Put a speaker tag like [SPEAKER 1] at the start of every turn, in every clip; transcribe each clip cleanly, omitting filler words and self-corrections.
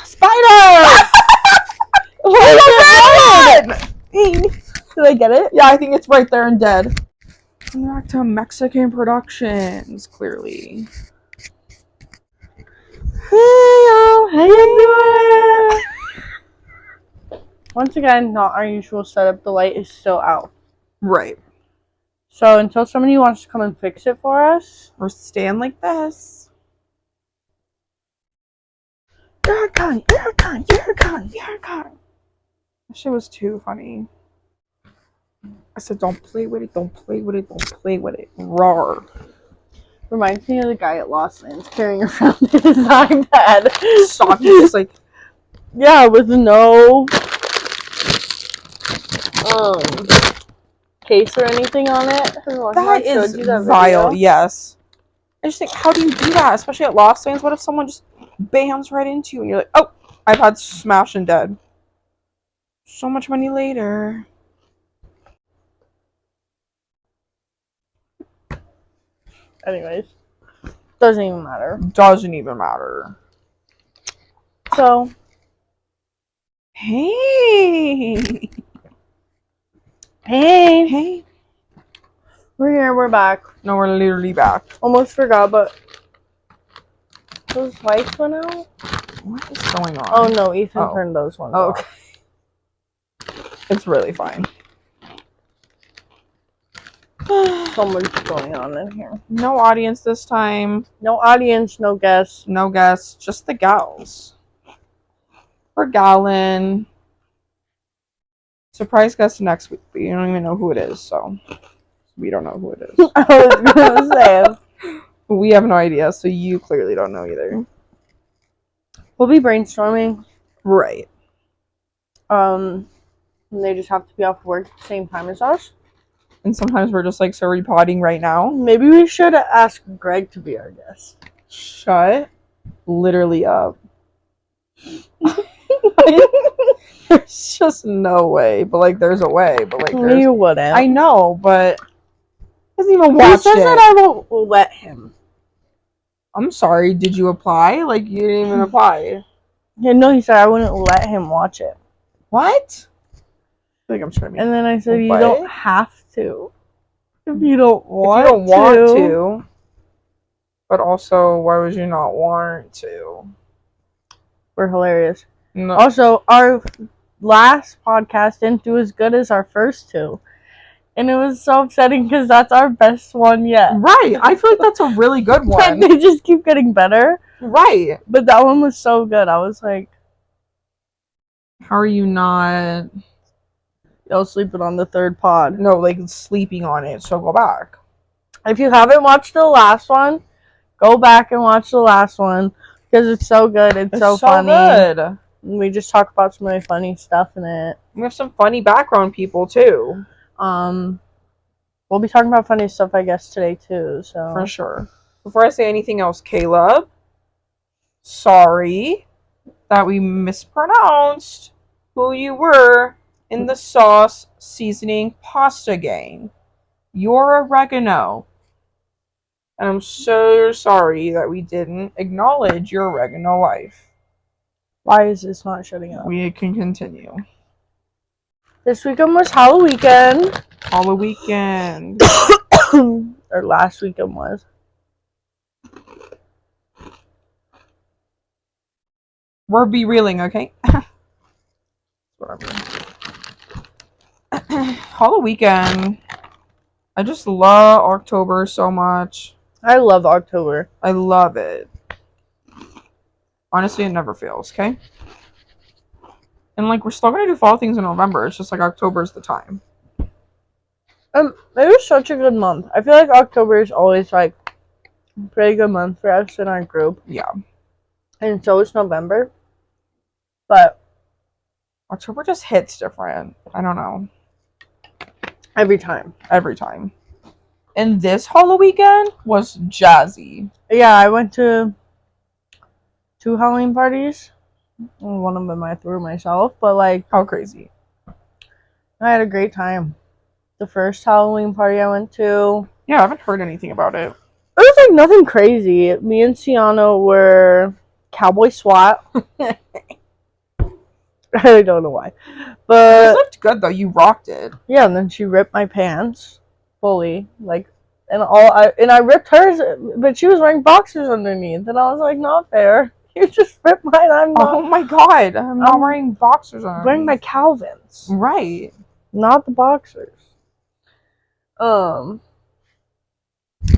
[SPEAKER 1] Spider!
[SPEAKER 2] Did I get it?
[SPEAKER 1] Yeah, I think it's right there and dead. Back to Mexican Productions, clearly.
[SPEAKER 2] Hey y'all, how you doing? Once again, not our usual setup. The light is still out.
[SPEAKER 1] Right.
[SPEAKER 2] So until somebody wants to come and fix it for us,
[SPEAKER 1] Or stand like this.
[SPEAKER 2] you're a cunt, you're a cunt, you're a cunt, you're a cunt.
[SPEAKER 1] That shit was too funny. I said, don't play with it, don't play with it, don't play with it. Roar.
[SPEAKER 2] Reminds me of the guy at Lost Lands carrying around his iPad.
[SPEAKER 1] Stop, he's just like,
[SPEAKER 2] yeah, with no case or anything on it.
[SPEAKER 1] that is vile, yes. I just think, how do you do that? Especially at Lost Lands, what if someone just bams right into you and you're like, oh, iPad's smashed and dead. So much money later.
[SPEAKER 2] Anyways, doesn't even matter.
[SPEAKER 1] Doesn't even matter.
[SPEAKER 2] So,
[SPEAKER 1] Hey.
[SPEAKER 2] hey, we're here, we're back.
[SPEAKER 1] No, we're literally back.
[SPEAKER 2] Almost forgot, but those lights went out?
[SPEAKER 1] What is going on?
[SPEAKER 2] Oh no, Ethan turned those ones off.
[SPEAKER 1] Okay. It's really fine.
[SPEAKER 2] So much going on in here.
[SPEAKER 1] No audience this time.
[SPEAKER 2] No audience, no guests.
[SPEAKER 1] No guests, just the gals. For Gallon. Surprise guest next week, but you don't even know who it is, so we don't know who it is.
[SPEAKER 2] I was gonna say.
[SPEAKER 1] We have no idea, so you clearly don't know either.
[SPEAKER 2] We'll be brainstorming.
[SPEAKER 1] Right.
[SPEAKER 2] And they just have to be off work at the same time as us.
[SPEAKER 1] And sometimes we're just like, so are we potting right now?
[SPEAKER 2] Maybe we should ask Greg to be our guest.
[SPEAKER 1] Shut literally up. There's just no way, but like there's a way, but like there's...
[SPEAKER 2] You wouldn't.
[SPEAKER 1] I know, but he hasn't even watched
[SPEAKER 2] he says
[SPEAKER 1] it.
[SPEAKER 2] that I won't let him.
[SPEAKER 1] I'm sorry, did you apply? Like you didn't even apply.
[SPEAKER 2] Yeah, no, he said I wouldn't let him watch it.
[SPEAKER 1] What? I think I'm trying to be...
[SPEAKER 2] And then I said,
[SPEAKER 1] What?
[SPEAKER 2] you don't have to. If you don't want
[SPEAKER 1] if you don't want to. But also, why would you not want to?
[SPEAKER 2] We're hilarious.
[SPEAKER 1] No.
[SPEAKER 2] Also, our last podcast didn't do as good as our first two. And it was so upsetting because that's our best one yet.
[SPEAKER 1] Right. I feel like that's a really good one.
[SPEAKER 2] They just keep getting better.
[SPEAKER 1] Right.
[SPEAKER 2] But that one was so good. I was like,
[SPEAKER 1] how are you not...
[SPEAKER 2] Y'all sleeping on the third pod.
[SPEAKER 1] No, like sleeping on it, so go back.
[SPEAKER 2] If you haven't watched the last one, go back and watch the last one. Because it's so good. It's so funny.
[SPEAKER 1] Good.
[SPEAKER 2] We just talk about some really funny stuff in it.
[SPEAKER 1] We have some funny background people too.
[SPEAKER 2] We'll be talking about funny stuff, I guess, today too. So
[SPEAKER 1] for sure. Before I say anything else, Caleb, sorry that we mispronounced who you were in the sauce seasoning pasta game. You're oregano. And I'm so sorry that we didn't acknowledge your oregano life.
[SPEAKER 2] Why is this not shutting up?
[SPEAKER 1] We can continue.
[SPEAKER 2] This weekend was Halloween.
[SPEAKER 1] Halloween.
[SPEAKER 2] Or last weekend was.
[SPEAKER 1] We're be-reeling, okay? Whatever. Halloween. I just love October so much.
[SPEAKER 2] I love October.
[SPEAKER 1] I love it. Honestly, it never fails, okay? And like, we're still gonna do fall things in November. It's just like October's the time.
[SPEAKER 2] It was such a good month. I feel like October is always like a pretty good month for us in our group.
[SPEAKER 1] Yeah.
[SPEAKER 2] And so is November. But
[SPEAKER 1] October just hits different. I don't know.
[SPEAKER 2] every time.
[SPEAKER 1] Every time. And this Halloween was jazzy.
[SPEAKER 2] Yeah, I went to 2 Halloween parties. One of them I threw myself, but like,
[SPEAKER 1] how crazy.
[SPEAKER 2] I had a great time. The first Halloween party I went to.
[SPEAKER 1] Yeah, I haven't heard anything about it.
[SPEAKER 2] It was like nothing crazy. Me and Ciano were cowboy SWAT. I don't know why.
[SPEAKER 1] It
[SPEAKER 2] But
[SPEAKER 1] looked good though. You rocked it.
[SPEAKER 2] yeah, and then she ripped my pants fully, like, and I ripped hers, but she was wearing boxers underneath, and I was like, not fair. You just ripped mine. I'm
[SPEAKER 1] Oh
[SPEAKER 2] not
[SPEAKER 1] my god! I'm not
[SPEAKER 2] I'm
[SPEAKER 1] wearing boxers on.
[SPEAKER 2] wearing my Calvins,
[SPEAKER 1] Right.
[SPEAKER 2] not the boxers. But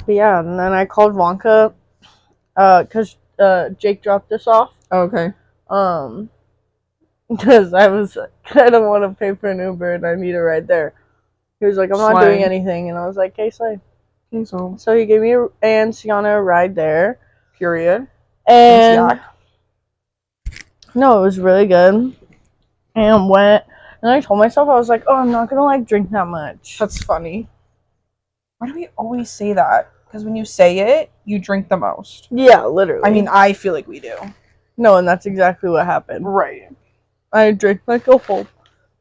[SPEAKER 2] yeah, and then I called Wonka, cause Jake dropped us off.
[SPEAKER 1] Okay.
[SPEAKER 2] Because I don't want to pay for an Uber and I need it right there. He was like, I'm not doing
[SPEAKER 1] Slay.
[SPEAKER 2] anything, and I was like, okay, slay.
[SPEAKER 1] Okay, so
[SPEAKER 2] So he gave me and Sienna a ride there,
[SPEAKER 1] period.
[SPEAKER 2] and
[SPEAKER 1] Yak.
[SPEAKER 2] no, it was really good. And I told myself, I was like, oh, I'm not gonna like drink that much.
[SPEAKER 1] That's funny. Why do we always say that? Because when you say it, you drink the most.
[SPEAKER 2] Yeah, literally.
[SPEAKER 1] I mean, I feel like we do.
[SPEAKER 2] no, and that's exactly what happened.
[SPEAKER 1] Right.
[SPEAKER 2] I drank like a whole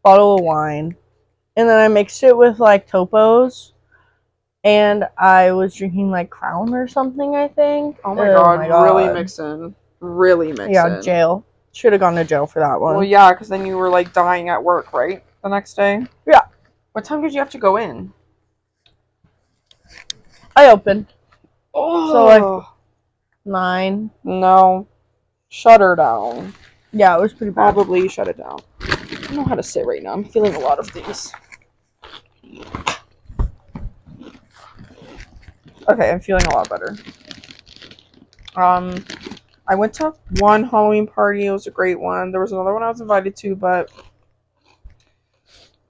[SPEAKER 2] bottle of wine, and then I mixed it with like Topos, and I was drinking like Crown or something, I think.
[SPEAKER 1] Oh my god. Really mixing. Really mixing.
[SPEAKER 2] Yeah, jail. Should have gone to jail for that one.
[SPEAKER 1] Well, yeah, because then you were like dying at work, right? The next day?
[SPEAKER 2] Yeah.
[SPEAKER 1] What time did you have to go in?
[SPEAKER 2] I opened.
[SPEAKER 1] Oh.
[SPEAKER 2] So, like, 9.
[SPEAKER 1] No. Shut her down.
[SPEAKER 2] Yeah, it was pretty bad.
[SPEAKER 1] Probably shut it down. I don't know how to say right now. I'm feeling a lot of things. Okay, I'm feeling a lot better. I went to one Halloween party. It was a great one. There was another one I was invited to, but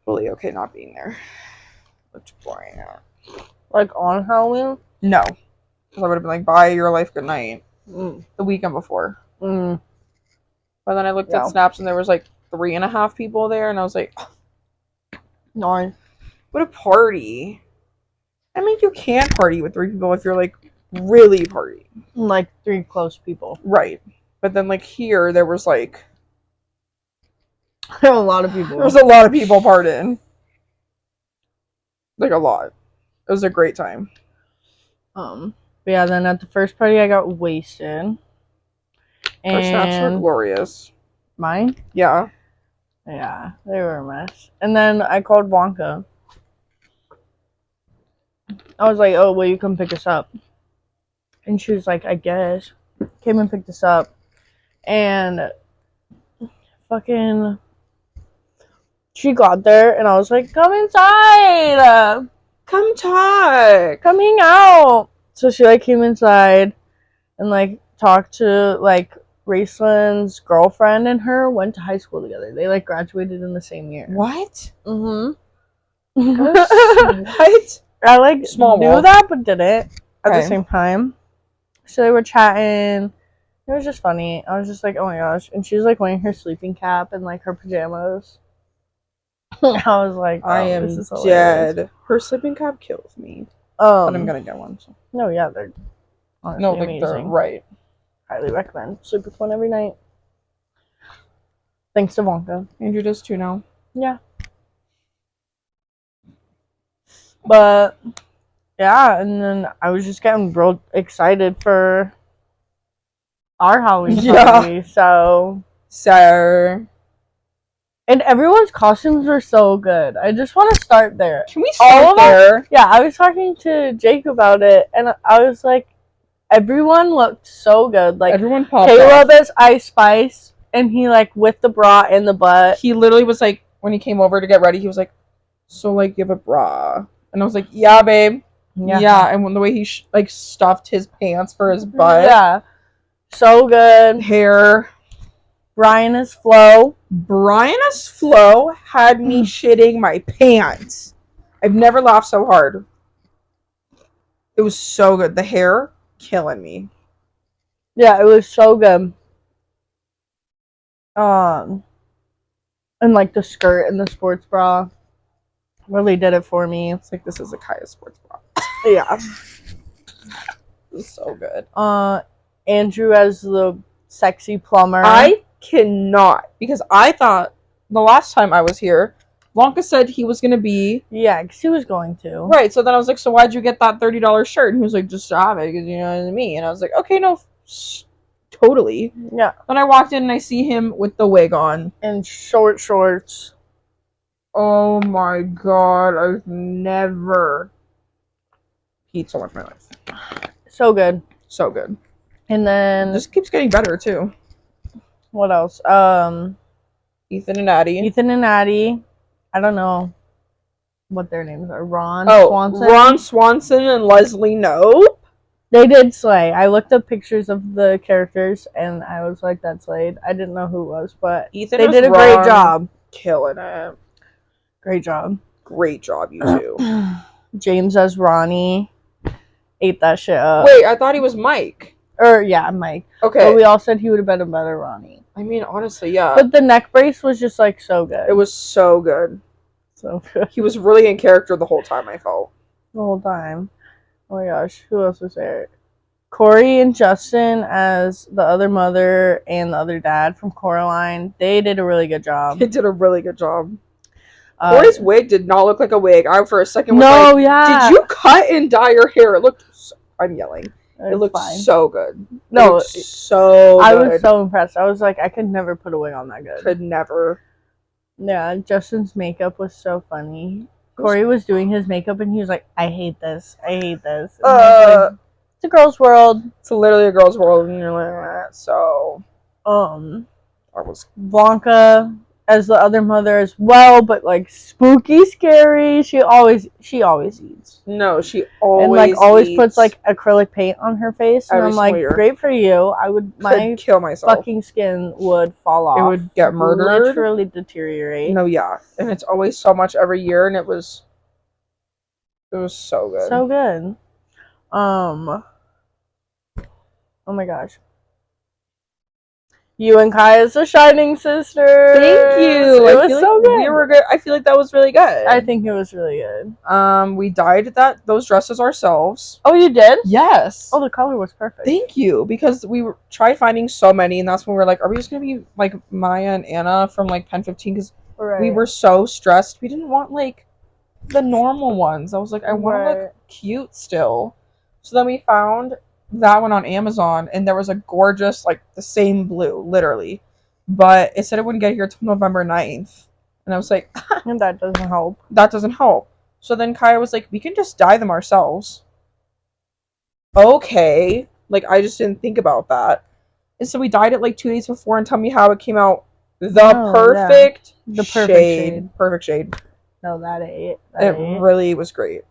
[SPEAKER 1] really okay not being there. Looked boring out.
[SPEAKER 2] Like, on Halloween?
[SPEAKER 1] No. Because I would have been like, bye, your life, good night.
[SPEAKER 2] Mm.
[SPEAKER 1] The weekend before.
[SPEAKER 2] Mm.
[SPEAKER 1] But then I looked
[SPEAKER 2] Yeah.
[SPEAKER 1] at snaps and there was like 3.5 people there, and I was like, oh,
[SPEAKER 2] 9.
[SPEAKER 1] what a party. I mean, you can party with 3 people if you're like really partying.
[SPEAKER 2] Like, 3 close people.
[SPEAKER 1] Right. But then like here, there was like,
[SPEAKER 2] There were a lot of people.
[SPEAKER 1] there was a lot of people partying. Like a lot. It was a great time.
[SPEAKER 2] But yeah, then at the first party, I got wasted.
[SPEAKER 1] Our snaps were
[SPEAKER 2] And
[SPEAKER 1] glorious.
[SPEAKER 2] mine?
[SPEAKER 1] Yeah.
[SPEAKER 2] Yeah, they were a mess. And then I called Wonka. I was like, oh, will you come pick us up? And she was like, I guess. Came and picked us up. And fucking, she got there, and I was like, come inside!
[SPEAKER 1] Come talk.
[SPEAKER 2] Come hang out! So she, like, came inside and, like, talked to, like, Raceland's girlfriend and her went to high school together. They, like, graduated in the same year.
[SPEAKER 1] What?
[SPEAKER 2] Mm-hmm.
[SPEAKER 1] What?
[SPEAKER 2] I, like,
[SPEAKER 1] Small
[SPEAKER 2] knew
[SPEAKER 1] world.
[SPEAKER 2] that, but didn't at
[SPEAKER 1] Okay.
[SPEAKER 2] the same time. So they were chatting. It was just funny. I was just like, oh my gosh. And she was, like, wearing her sleeping cap and, like, her pajamas. I was like, oh,
[SPEAKER 1] I am
[SPEAKER 2] this is hilarious.
[SPEAKER 1] dead. Her sleeping cap kills me. But I'm gonna get one. So.
[SPEAKER 2] No, yeah, they're honestly
[SPEAKER 1] No, like,
[SPEAKER 2] amazing.
[SPEAKER 1] they're right.
[SPEAKER 2] Highly recommend. Sleep with one every night. Thanks to Wonka.
[SPEAKER 1] Andrew does too now.
[SPEAKER 2] Yeah. But yeah, and then I was just getting real excited for our Halloween party. So and everyone's costumes were so good. I just want to start there.
[SPEAKER 1] Can we
[SPEAKER 2] All
[SPEAKER 1] start
[SPEAKER 2] of us-
[SPEAKER 1] there?
[SPEAKER 2] Yeah, I was talking to Jake about it, and I was like, everyone looked so good. Like,
[SPEAKER 1] Everyone popped
[SPEAKER 2] Caleb
[SPEAKER 1] off.
[SPEAKER 2] is Ice Spice, and he, like, with the bra and the butt.
[SPEAKER 1] He literally was like, when he came over to get ready, he was like, so, like, you have a bra? And I was like, yeah, babe. Yeah. And when the way he, like, stuffed his pants for his butt.
[SPEAKER 2] Yeah. So good.
[SPEAKER 1] Hair.
[SPEAKER 2] Brian is Flo.
[SPEAKER 1] Brianna's flow had me shitting my pants. I've never laughed so hard. It was so good. The hair, killing me.
[SPEAKER 2] Yeah, it was so good. And like the skirt and the sports bra really did it for me.
[SPEAKER 1] It's like, this is a Kaya sports bra.
[SPEAKER 2] Yeah.
[SPEAKER 1] It was so good.
[SPEAKER 2] Andrew as the sexy plumber.
[SPEAKER 1] I cannot, because I thought the last time I was here, Wonka said he was going to be...
[SPEAKER 2] Yeah, because he was going to.
[SPEAKER 1] Right, so then I was like, so why'd you get that $30 shirt? And he was like, just to have it, because you know what I mean. And I was like, okay, no, totally.
[SPEAKER 2] Yeah.
[SPEAKER 1] Then I walked in and I see him with the wig on.
[SPEAKER 2] And short shorts.
[SPEAKER 1] Oh my god, I've never peed so much in my life.
[SPEAKER 2] So good.
[SPEAKER 1] So good.
[SPEAKER 2] And then
[SPEAKER 1] This keeps getting better too.
[SPEAKER 2] what else?
[SPEAKER 1] Ethan and Addie.
[SPEAKER 2] Ethan and Addie. I don't know what their names are. Ron Swanson.
[SPEAKER 1] Ron Swanson and Leslie Knope.
[SPEAKER 2] They did slay. I looked up pictures of the characters and I was like, that slayed. I didn't know who it was, but
[SPEAKER 1] Ethan
[SPEAKER 2] they
[SPEAKER 1] as
[SPEAKER 2] did a
[SPEAKER 1] Ron,
[SPEAKER 2] great job.
[SPEAKER 1] killing it.
[SPEAKER 2] Great job.
[SPEAKER 1] Great job, you two.
[SPEAKER 2] James as Ronnie ate that shit up.
[SPEAKER 1] Wait, I thought he was Mike.
[SPEAKER 2] Or yeah, Mike.
[SPEAKER 1] Okay.
[SPEAKER 2] But we all said he would have been a better Ronnie.
[SPEAKER 1] I mean, honestly, yeah.
[SPEAKER 2] But the neck brace was just like so good.
[SPEAKER 1] It was so good.
[SPEAKER 2] so good
[SPEAKER 1] He was really in character the whole time, I felt.
[SPEAKER 2] the whole time. Oh my gosh, who else was there? Corey and Justin as the other mother and the other dad from Coraline. They did a really good job.
[SPEAKER 1] He did a really good job. Corey's wig did not look like a wig. I for a second was
[SPEAKER 2] no,
[SPEAKER 1] like,
[SPEAKER 2] yeah.
[SPEAKER 1] did you cut and dye your hair? It looked I'm yelling. It
[SPEAKER 2] It's
[SPEAKER 1] looked
[SPEAKER 2] fine.
[SPEAKER 1] so good.
[SPEAKER 2] No,
[SPEAKER 1] It looked so
[SPEAKER 2] I
[SPEAKER 1] good.
[SPEAKER 2] was so impressed. I was like, I could never put a wig on that good.
[SPEAKER 1] Could never.
[SPEAKER 2] Yeah, Justin's makeup was so funny. Corey was doing his makeup and he was like, I hate this. I hate this. And I was like, it's a girl's world.
[SPEAKER 1] It's literally a girl's world and you're like, so I was
[SPEAKER 2] Blanca as the other mother as well, but like spooky scary. She always eats.
[SPEAKER 1] no, she always
[SPEAKER 2] And like always
[SPEAKER 1] eats.
[SPEAKER 2] puts like acrylic paint on her face. And
[SPEAKER 1] Every
[SPEAKER 2] I'm like,
[SPEAKER 1] single year.
[SPEAKER 2] great for you. I would my
[SPEAKER 1] could kill myself.
[SPEAKER 2] fucking skin would fall off.
[SPEAKER 1] It would get murdered.
[SPEAKER 2] Literally deteriorate.
[SPEAKER 1] No, yeah. And it's always so much every year and it was so good.
[SPEAKER 2] So good. Oh my gosh. You and Kai as the Shining Sisters.
[SPEAKER 1] Thank you.
[SPEAKER 2] It
[SPEAKER 1] I
[SPEAKER 2] was
[SPEAKER 1] feel
[SPEAKER 2] so
[SPEAKER 1] like
[SPEAKER 2] good.
[SPEAKER 1] We were good. I feel like that was really good.
[SPEAKER 2] I think it was really good.
[SPEAKER 1] We dyed those dresses ourselves.
[SPEAKER 2] Oh, you did?
[SPEAKER 1] Yes.
[SPEAKER 2] Oh, the color was perfect.
[SPEAKER 1] Thank you, because tried finding so many, and that's when we were like, are we just gonna be like Maya and Anna from like Pen 15? Because
[SPEAKER 2] Right.
[SPEAKER 1] we were so stressed. We didn't want like the normal ones. I was like, I want to look cute still. So then we found that one on Amazon, and there was a gorgeous, like the same blue, literally, but it said it wouldn't get here till November 9th, and I was like,
[SPEAKER 2] And that doesn't help.
[SPEAKER 1] that doesn't help. So then Kaya was like, we can just dye them ourselves. Okay. Like, I just didn't think about that. And so we dyed it like 2 days before, and tell me how it came out perfect
[SPEAKER 2] The perfect shade.
[SPEAKER 1] Perfect shade.
[SPEAKER 2] No, that ate.
[SPEAKER 1] It really was great.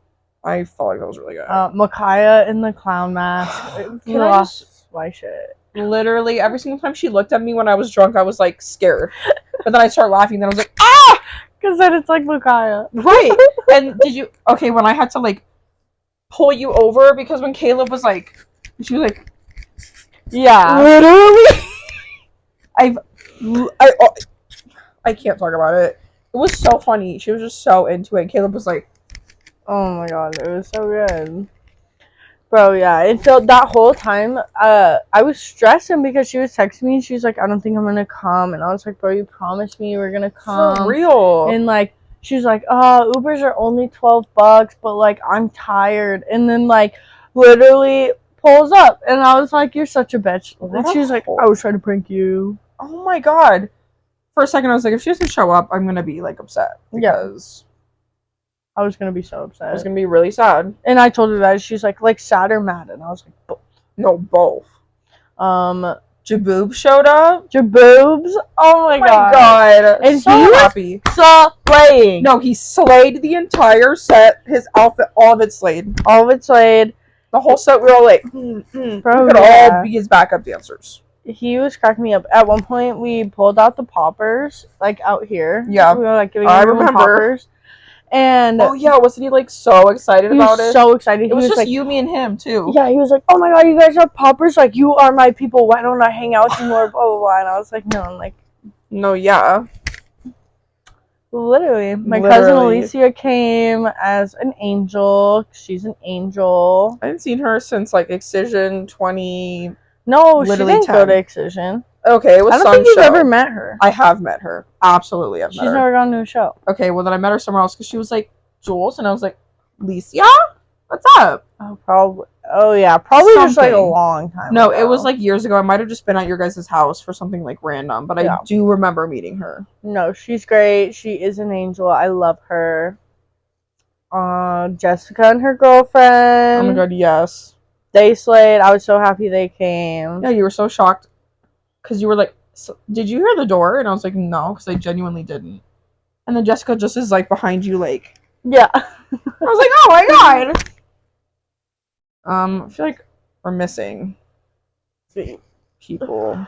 [SPEAKER 1] I felt like that was really good.
[SPEAKER 2] Micaiah in the clown mask.
[SPEAKER 1] Can I just-
[SPEAKER 2] Why shit?
[SPEAKER 1] Literally, every single time she looked at me when I was drunk, I was like scared. But then I started laughing, then I was like, ah!
[SPEAKER 2] Because then it's like Micaiah.
[SPEAKER 1] Right. And when I had to like pull you over, because when Caleb was like, she was like,
[SPEAKER 2] Yeah.
[SPEAKER 1] literally, I can't talk about it. It was so funny. She was just so into it. Caleb was like,
[SPEAKER 2] Oh my god, it was so good. Bro, yeah, it felt that whole time, I was stressing because she was texting me and she was like, I don't think I'm gonna come. And I was like, bro, you promised me you were gonna come.
[SPEAKER 1] for real.
[SPEAKER 2] And like, she was like, Ubers are only $12, but like, I'm tired. And then like, literally pulls up. And I was like, you're such a bitch. And she was like, I was trying to prank you.
[SPEAKER 1] Oh my god. For a second, I was like, if she doesn't show up, I'm gonna be like upset. Because
[SPEAKER 2] I was gonna be so upset.
[SPEAKER 1] I was gonna be really sad.
[SPEAKER 2] And I told her that. She's like sad or mad. And I was like, both.
[SPEAKER 1] No, both. Jaboob showed up.
[SPEAKER 2] Jaboobs. Oh my god.
[SPEAKER 1] And
[SPEAKER 2] So
[SPEAKER 1] he was
[SPEAKER 2] happy. Slaying.
[SPEAKER 1] No, he slayed the entire set. His outfit, all of it slayed.
[SPEAKER 2] All of it slayed.
[SPEAKER 1] The whole set, we were all like,
[SPEAKER 2] Bro,
[SPEAKER 1] we could
[SPEAKER 2] yeah.
[SPEAKER 1] all be his backup dancers.
[SPEAKER 2] He was cracking me up. At one point, we pulled out the poppers, like out here.
[SPEAKER 1] Yeah.
[SPEAKER 2] We were like giving
[SPEAKER 1] I
[SPEAKER 2] everyone
[SPEAKER 1] remember.
[SPEAKER 2] poppers. And
[SPEAKER 1] Oh yeah, wasn't he like so excited
[SPEAKER 2] he
[SPEAKER 1] about
[SPEAKER 2] was
[SPEAKER 1] it?
[SPEAKER 2] so excited.
[SPEAKER 1] It was just
[SPEAKER 2] like,
[SPEAKER 1] you, me, and him too.
[SPEAKER 2] yeah, he was like, oh my god, you guys have poppers? Like, you are my people. Why don't I hang out with you more? Blah, blah, blah. And I was like, no. I'm like,
[SPEAKER 1] No, yeah.
[SPEAKER 2] literally. My cousin Alicia came as an angel. She's an angel.
[SPEAKER 1] I haven't seen her since like Excision 20.
[SPEAKER 2] No,
[SPEAKER 1] Literally
[SPEAKER 2] she didn't
[SPEAKER 1] 10.
[SPEAKER 2] go to Excision.
[SPEAKER 1] Okay, it was
[SPEAKER 2] I don't
[SPEAKER 1] some
[SPEAKER 2] think you've
[SPEAKER 1] show.
[SPEAKER 2] ever met her.
[SPEAKER 1] I have met her. Absolutely, I've
[SPEAKER 2] She's
[SPEAKER 1] met her.
[SPEAKER 2] never gone to a show.
[SPEAKER 1] Okay, well then I met her somewhere else because she was like, Jules, and I was like, Alicia? What's up?
[SPEAKER 2] Oh, probably. Oh yeah, probably just like a
[SPEAKER 1] Something.
[SPEAKER 2] long time.
[SPEAKER 1] No,
[SPEAKER 2] ago.
[SPEAKER 1] it was like years ago. I might have just been at your guys' house for something like random, but
[SPEAKER 2] Yeah.
[SPEAKER 1] I do remember meeting her.
[SPEAKER 2] No, she's great. She is an angel. I love her. Jessica and her girlfriend.
[SPEAKER 1] Oh my god, yes.
[SPEAKER 2] They slayed. I was so happy they came.
[SPEAKER 1] Yeah, you were so shocked because you were like, "Did you hear the door?" And I was like, "No," because I genuinely didn't. And then Jessica just is like behind you, like.
[SPEAKER 2] Yeah.
[SPEAKER 1] I was like, "Oh my god." I feel like we're missing people.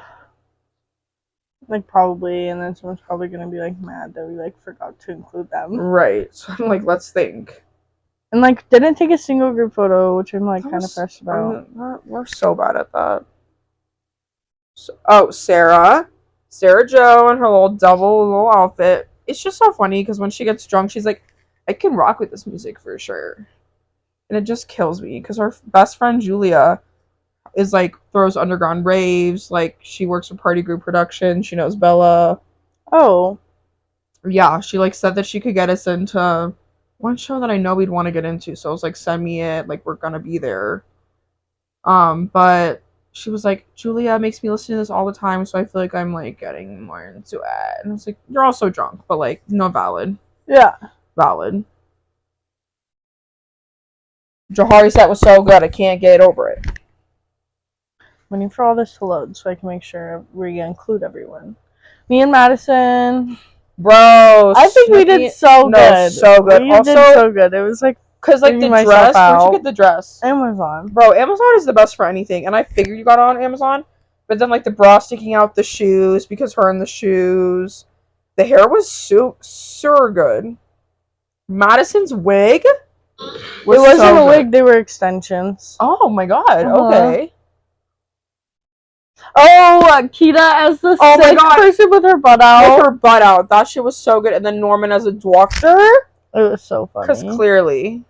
[SPEAKER 2] Like probably, and then someone's probably gonna be like mad that we like forgot to include them.
[SPEAKER 1] Right. So I'm like, let's think.
[SPEAKER 2] And like didn't take a single group photo, which I'm like kind of fresh about.
[SPEAKER 1] We're so bad at that. Sarah Joe and her little double little outfit. It's just so funny because when she gets drunk, she's like, I can rock with this music for sure. And it just kills me because her best friend Julia is like throws underground raves. Like she works for Party Group Production. She knows Bella.
[SPEAKER 2] Oh.
[SPEAKER 1] Yeah, she like said that she could get us into one show that I know we'd want to get into. So I was like, send me it. Like we're gonna be there. But she was like, Julia makes me listen to this all the time, so I feel like I'm like getting more into it. And I was like, you're also drunk, but like, no, valid.
[SPEAKER 2] Yeah.
[SPEAKER 1] Valid. Johari set was so good, I can't get over it.
[SPEAKER 2] Waiting for all this to load so I can make sure we include everyone. Me and Madison.
[SPEAKER 1] Bro,
[SPEAKER 2] I think we did so good.
[SPEAKER 1] So good.
[SPEAKER 2] We
[SPEAKER 1] also,
[SPEAKER 2] did so good. It was like
[SPEAKER 1] because like the dress, where'd you get the dress?
[SPEAKER 2] Amazon.
[SPEAKER 1] Bro, Amazon is the best for anything, and I figured you got it on Amazon, but then like the bra sticking out, the shoes, because her and the shoes, the hair was so good. Madison's wig was
[SPEAKER 2] it wasn't
[SPEAKER 1] so
[SPEAKER 2] a
[SPEAKER 1] good.
[SPEAKER 2] wig, they were extensions.
[SPEAKER 1] Oh my god, okay.
[SPEAKER 2] Oh, Kita as the sick person with her butt out.
[SPEAKER 1] With her butt out. That shit was so good. And then Norman as a doctor.
[SPEAKER 2] It was so funny.
[SPEAKER 1] Because clearly.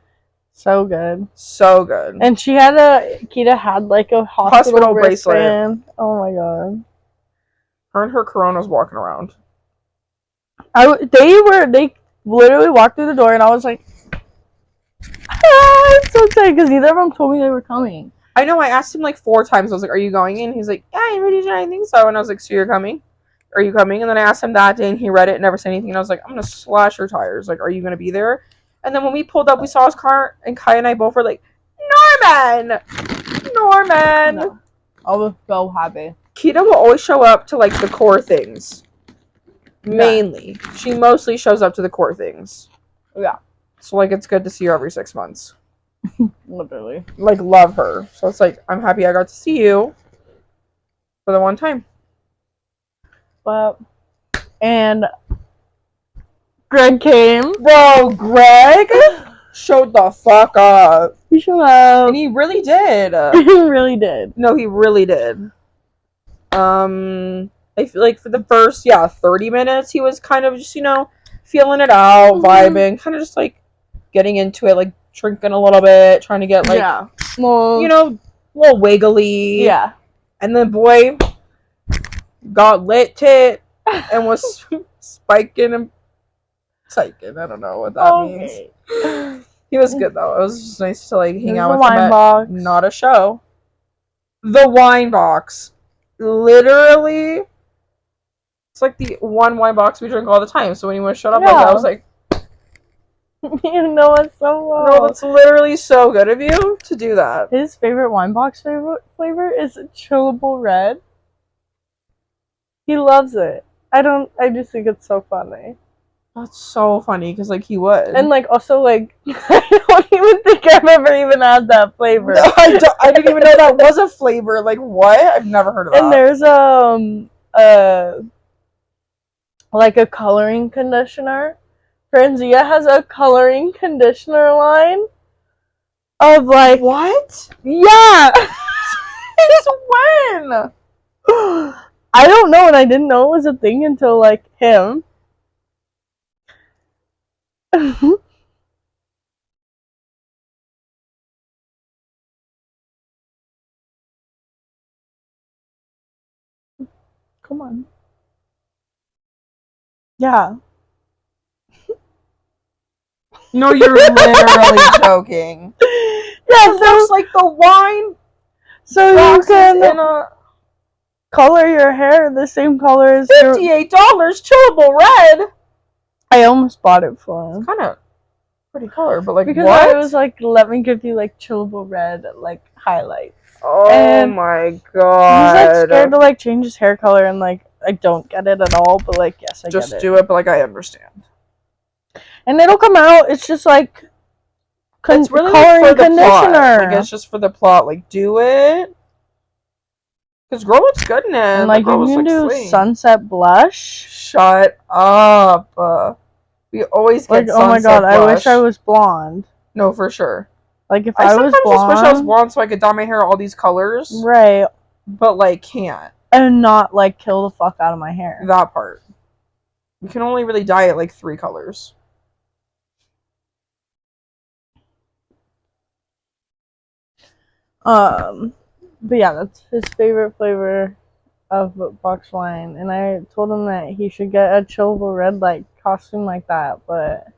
[SPEAKER 2] So good.
[SPEAKER 1] So good.
[SPEAKER 2] And Kita had like a hospital bracelet. Oh my god.
[SPEAKER 1] Her and her Corona's walking around.
[SPEAKER 2] They literally walked through the door and I was like, I'm so excited because neither of them told me they were coming.
[SPEAKER 1] I know, I asked him like 4 times. I was like, are you going in? He's like, yeah, I'm ready to, I think so. And I was like, so you're coming? Are you coming? And then I asked him that day and he read it and never said anything. And I was like, I'm going to slash your tires. Like, are you going to be there? And then when we pulled up, we saw his car and Kai and I both were like, Norman!
[SPEAKER 2] No. I was so happy.
[SPEAKER 1] Kita will always show up to like the core things. Mainly. Yeah. She mostly shows up to the core things.
[SPEAKER 2] Yeah.
[SPEAKER 1] So like it's good to see her every 6 months.
[SPEAKER 2] Literally.
[SPEAKER 1] Like love her. So it's like I'm happy I got to see you for the one time.
[SPEAKER 2] But and Greg came.
[SPEAKER 1] Bro, Greg showed the fuck up.
[SPEAKER 2] He showed up.
[SPEAKER 1] And he really did.
[SPEAKER 2] He really did.
[SPEAKER 1] No, he really did. I feel like for the first 30 minutes he was kind of just, feeling it out, vibing, kind of just like getting into it, like drinking a little bit, trying to get like a little wiggly.
[SPEAKER 2] Yeah.
[SPEAKER 1] And then boy got lit tit and was spiking and psyching. I don't know what that means. He was good though. It was just nice to like hang out with him at not a show. The wine box. Literally, it's like the one wine box we drink all the time. So when you want to shut up like that, I was like,
[SPEAKER 2] you know it so well.
[SPEAKER 1] No, that's literally so good of you to do that.
[SPEAKER 2] His favorite wine box flavor is chillable red. He loves it. I just think it's so funny.
[SPEAKER 1] That's so funny because like he would.
[SPEAKER 2] And like also like I don't even think I've ever even had that flavor.
[SPEAKER 1] No, I didn't even know that was a flavor. Like what? I've never heard of that.
[SPEAKER 2] And there's like a coloring conditioner. Franzia has a coloring conditioner line of like
[SPEAKER 1] what?
[SPEAKER 2] Yeah.
[SPEAKER 1] Since when?
[SPEAKER 2] I don't know, and I didn't know it was a thing until like him. Come on. Yeah.
[SPEAKER 1] No, you're literally joking.
[SPEAKER 2] Yeah,
[SPEAKER 1] It looks like the wine
[SPEAKER 2] so you
[SPEAKER 1] glasses
[SPEAKER 2] can
[SPEAKER 1] in a
[SPEAKER 2] color your hair the same color as your...
[SPEAKER 1] $58 chillable red.
[SPEAKER 2] I almost bought it for him.
[SPEAKER 1] Kind of pretty color, but like
[SPEAKER 2] Because
[SPEAKER 1] what?
[SPEAKER 2] I was like, let me give you like chillable red like highlights.
[SPEAKER 1] Oh
[SPEAKER 2] And
[SPEAKER 1] my god.
[SPEAKER 2] He's like scared to like change his hair color, and like I don't get it at all, but like yes, I
[SPEAKER 1] Just
[SPEAKER 2] get it.
[SPEAKER 1] do it, but like I understand.
[SPEAKER 2] And it'll come out. It's just like
[SPEAKER 1] It's really
[SPEAKER 2] coloring
[SPEAKER 1] like for the
[SPEAKER 2] conditioner.
[SPEAKER 1] plot. Like it's just for the plot. Like do it. Cause girl looks good in it.
[SPEAKER 2] And like you can do
[SPEAKER 1] slaying.
[SPEAKER 2] sunset blush.
[SPEAKER 1] Shut up. We always get
[SPEAKER 2] Like, oh my god,
[SPEAKER 1] blush.
[SPEAKER 2] I wish I was blonde.
[SPEAKER 1] No, for sure.
[SPEAKER 2] Like if
[SPEAKER 1] I
[SPEAKER 2] I was
[SPEAKER 1] sometimes
[SPEAKER 2] blonde,
[SPEAKER 1] just wish I was blonde so I could dye my hair all these colors.
[SPEAKER 2] right?
[SPEAKER 1] But like can't.
[SPEAKER 2] And not like kill the fuck out of my hair.
[SPEAKER 1] That part. You can only really dye it like 3 colors.
[SPEAKER 2] But yeah, that's his favorite flavor of box wine, and I told him that he should get a chillable red like costume like that, but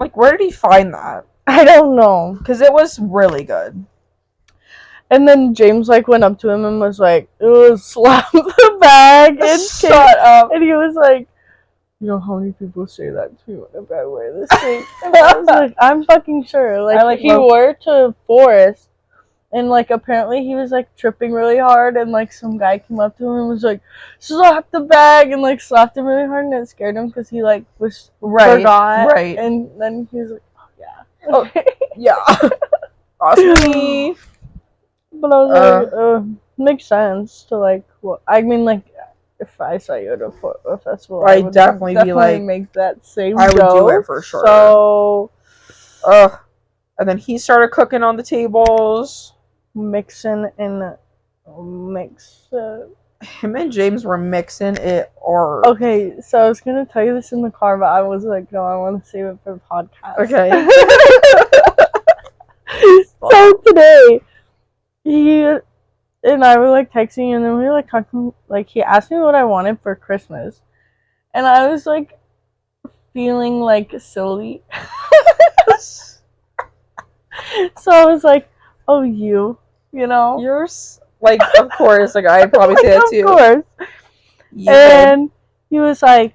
[SPEAKER 1] Like where did he find that?
[SPEAKER 2] I don't know.
[SPEAKER 1] Because it was really good.
[SPEAKER 2] And then James like went up to him and was like, slap the bag and
[SPEAKER 1] Shut up.
[SPEAKER 2] And he was like, you know how many people say that to me whenever I wear this thing? And I was like, I'm fucking sure. Like he wore it to Forest, and like apparently he was like tripping really hard, and like some guy came up to him and was like, slap the bag, and like slapped him really hard, and it scared him because he like was forgot.
[SPEAKER 1] Right.
[SPEAKER 2] And then he was like, oh yeah.
[SPEAKER 1] Oh, yeah. Awesome.
[SPEAKER 2] But I was like, makes sense to like. Well, I mean, like, if I saw you at a festival, I would
[SPEAKER 1] definitely be like,
[SPEAKER 2] make that same.
[SPEAKER 1] I would
[SPEAKER 2] joke.
[SPEAKER 1] do it for sure.
[SPEAKER 2] So,
[SPEAKER 1] and then he started cooking on the tables,
[SPEAKER 2] mixing and mix.
[SPEAKER 1] Him and James were mixing it or
[SPEAKER 2] Okay, so I was gonna tell you this in the car, but I was like, no, I want to save it for the podcast.
[SPEAKER 1] Okay.
[SPEAKER 2] So today, he and I were like texting, and then we were like talking. Like he asked me what I wanted for Christmas, and I was like feeling like silly. So I was like, "Oh, you know."
[SPEAKER 1] You're like, of course, like I probably say that too.
[SPEAKER 2] Of course. And he was like,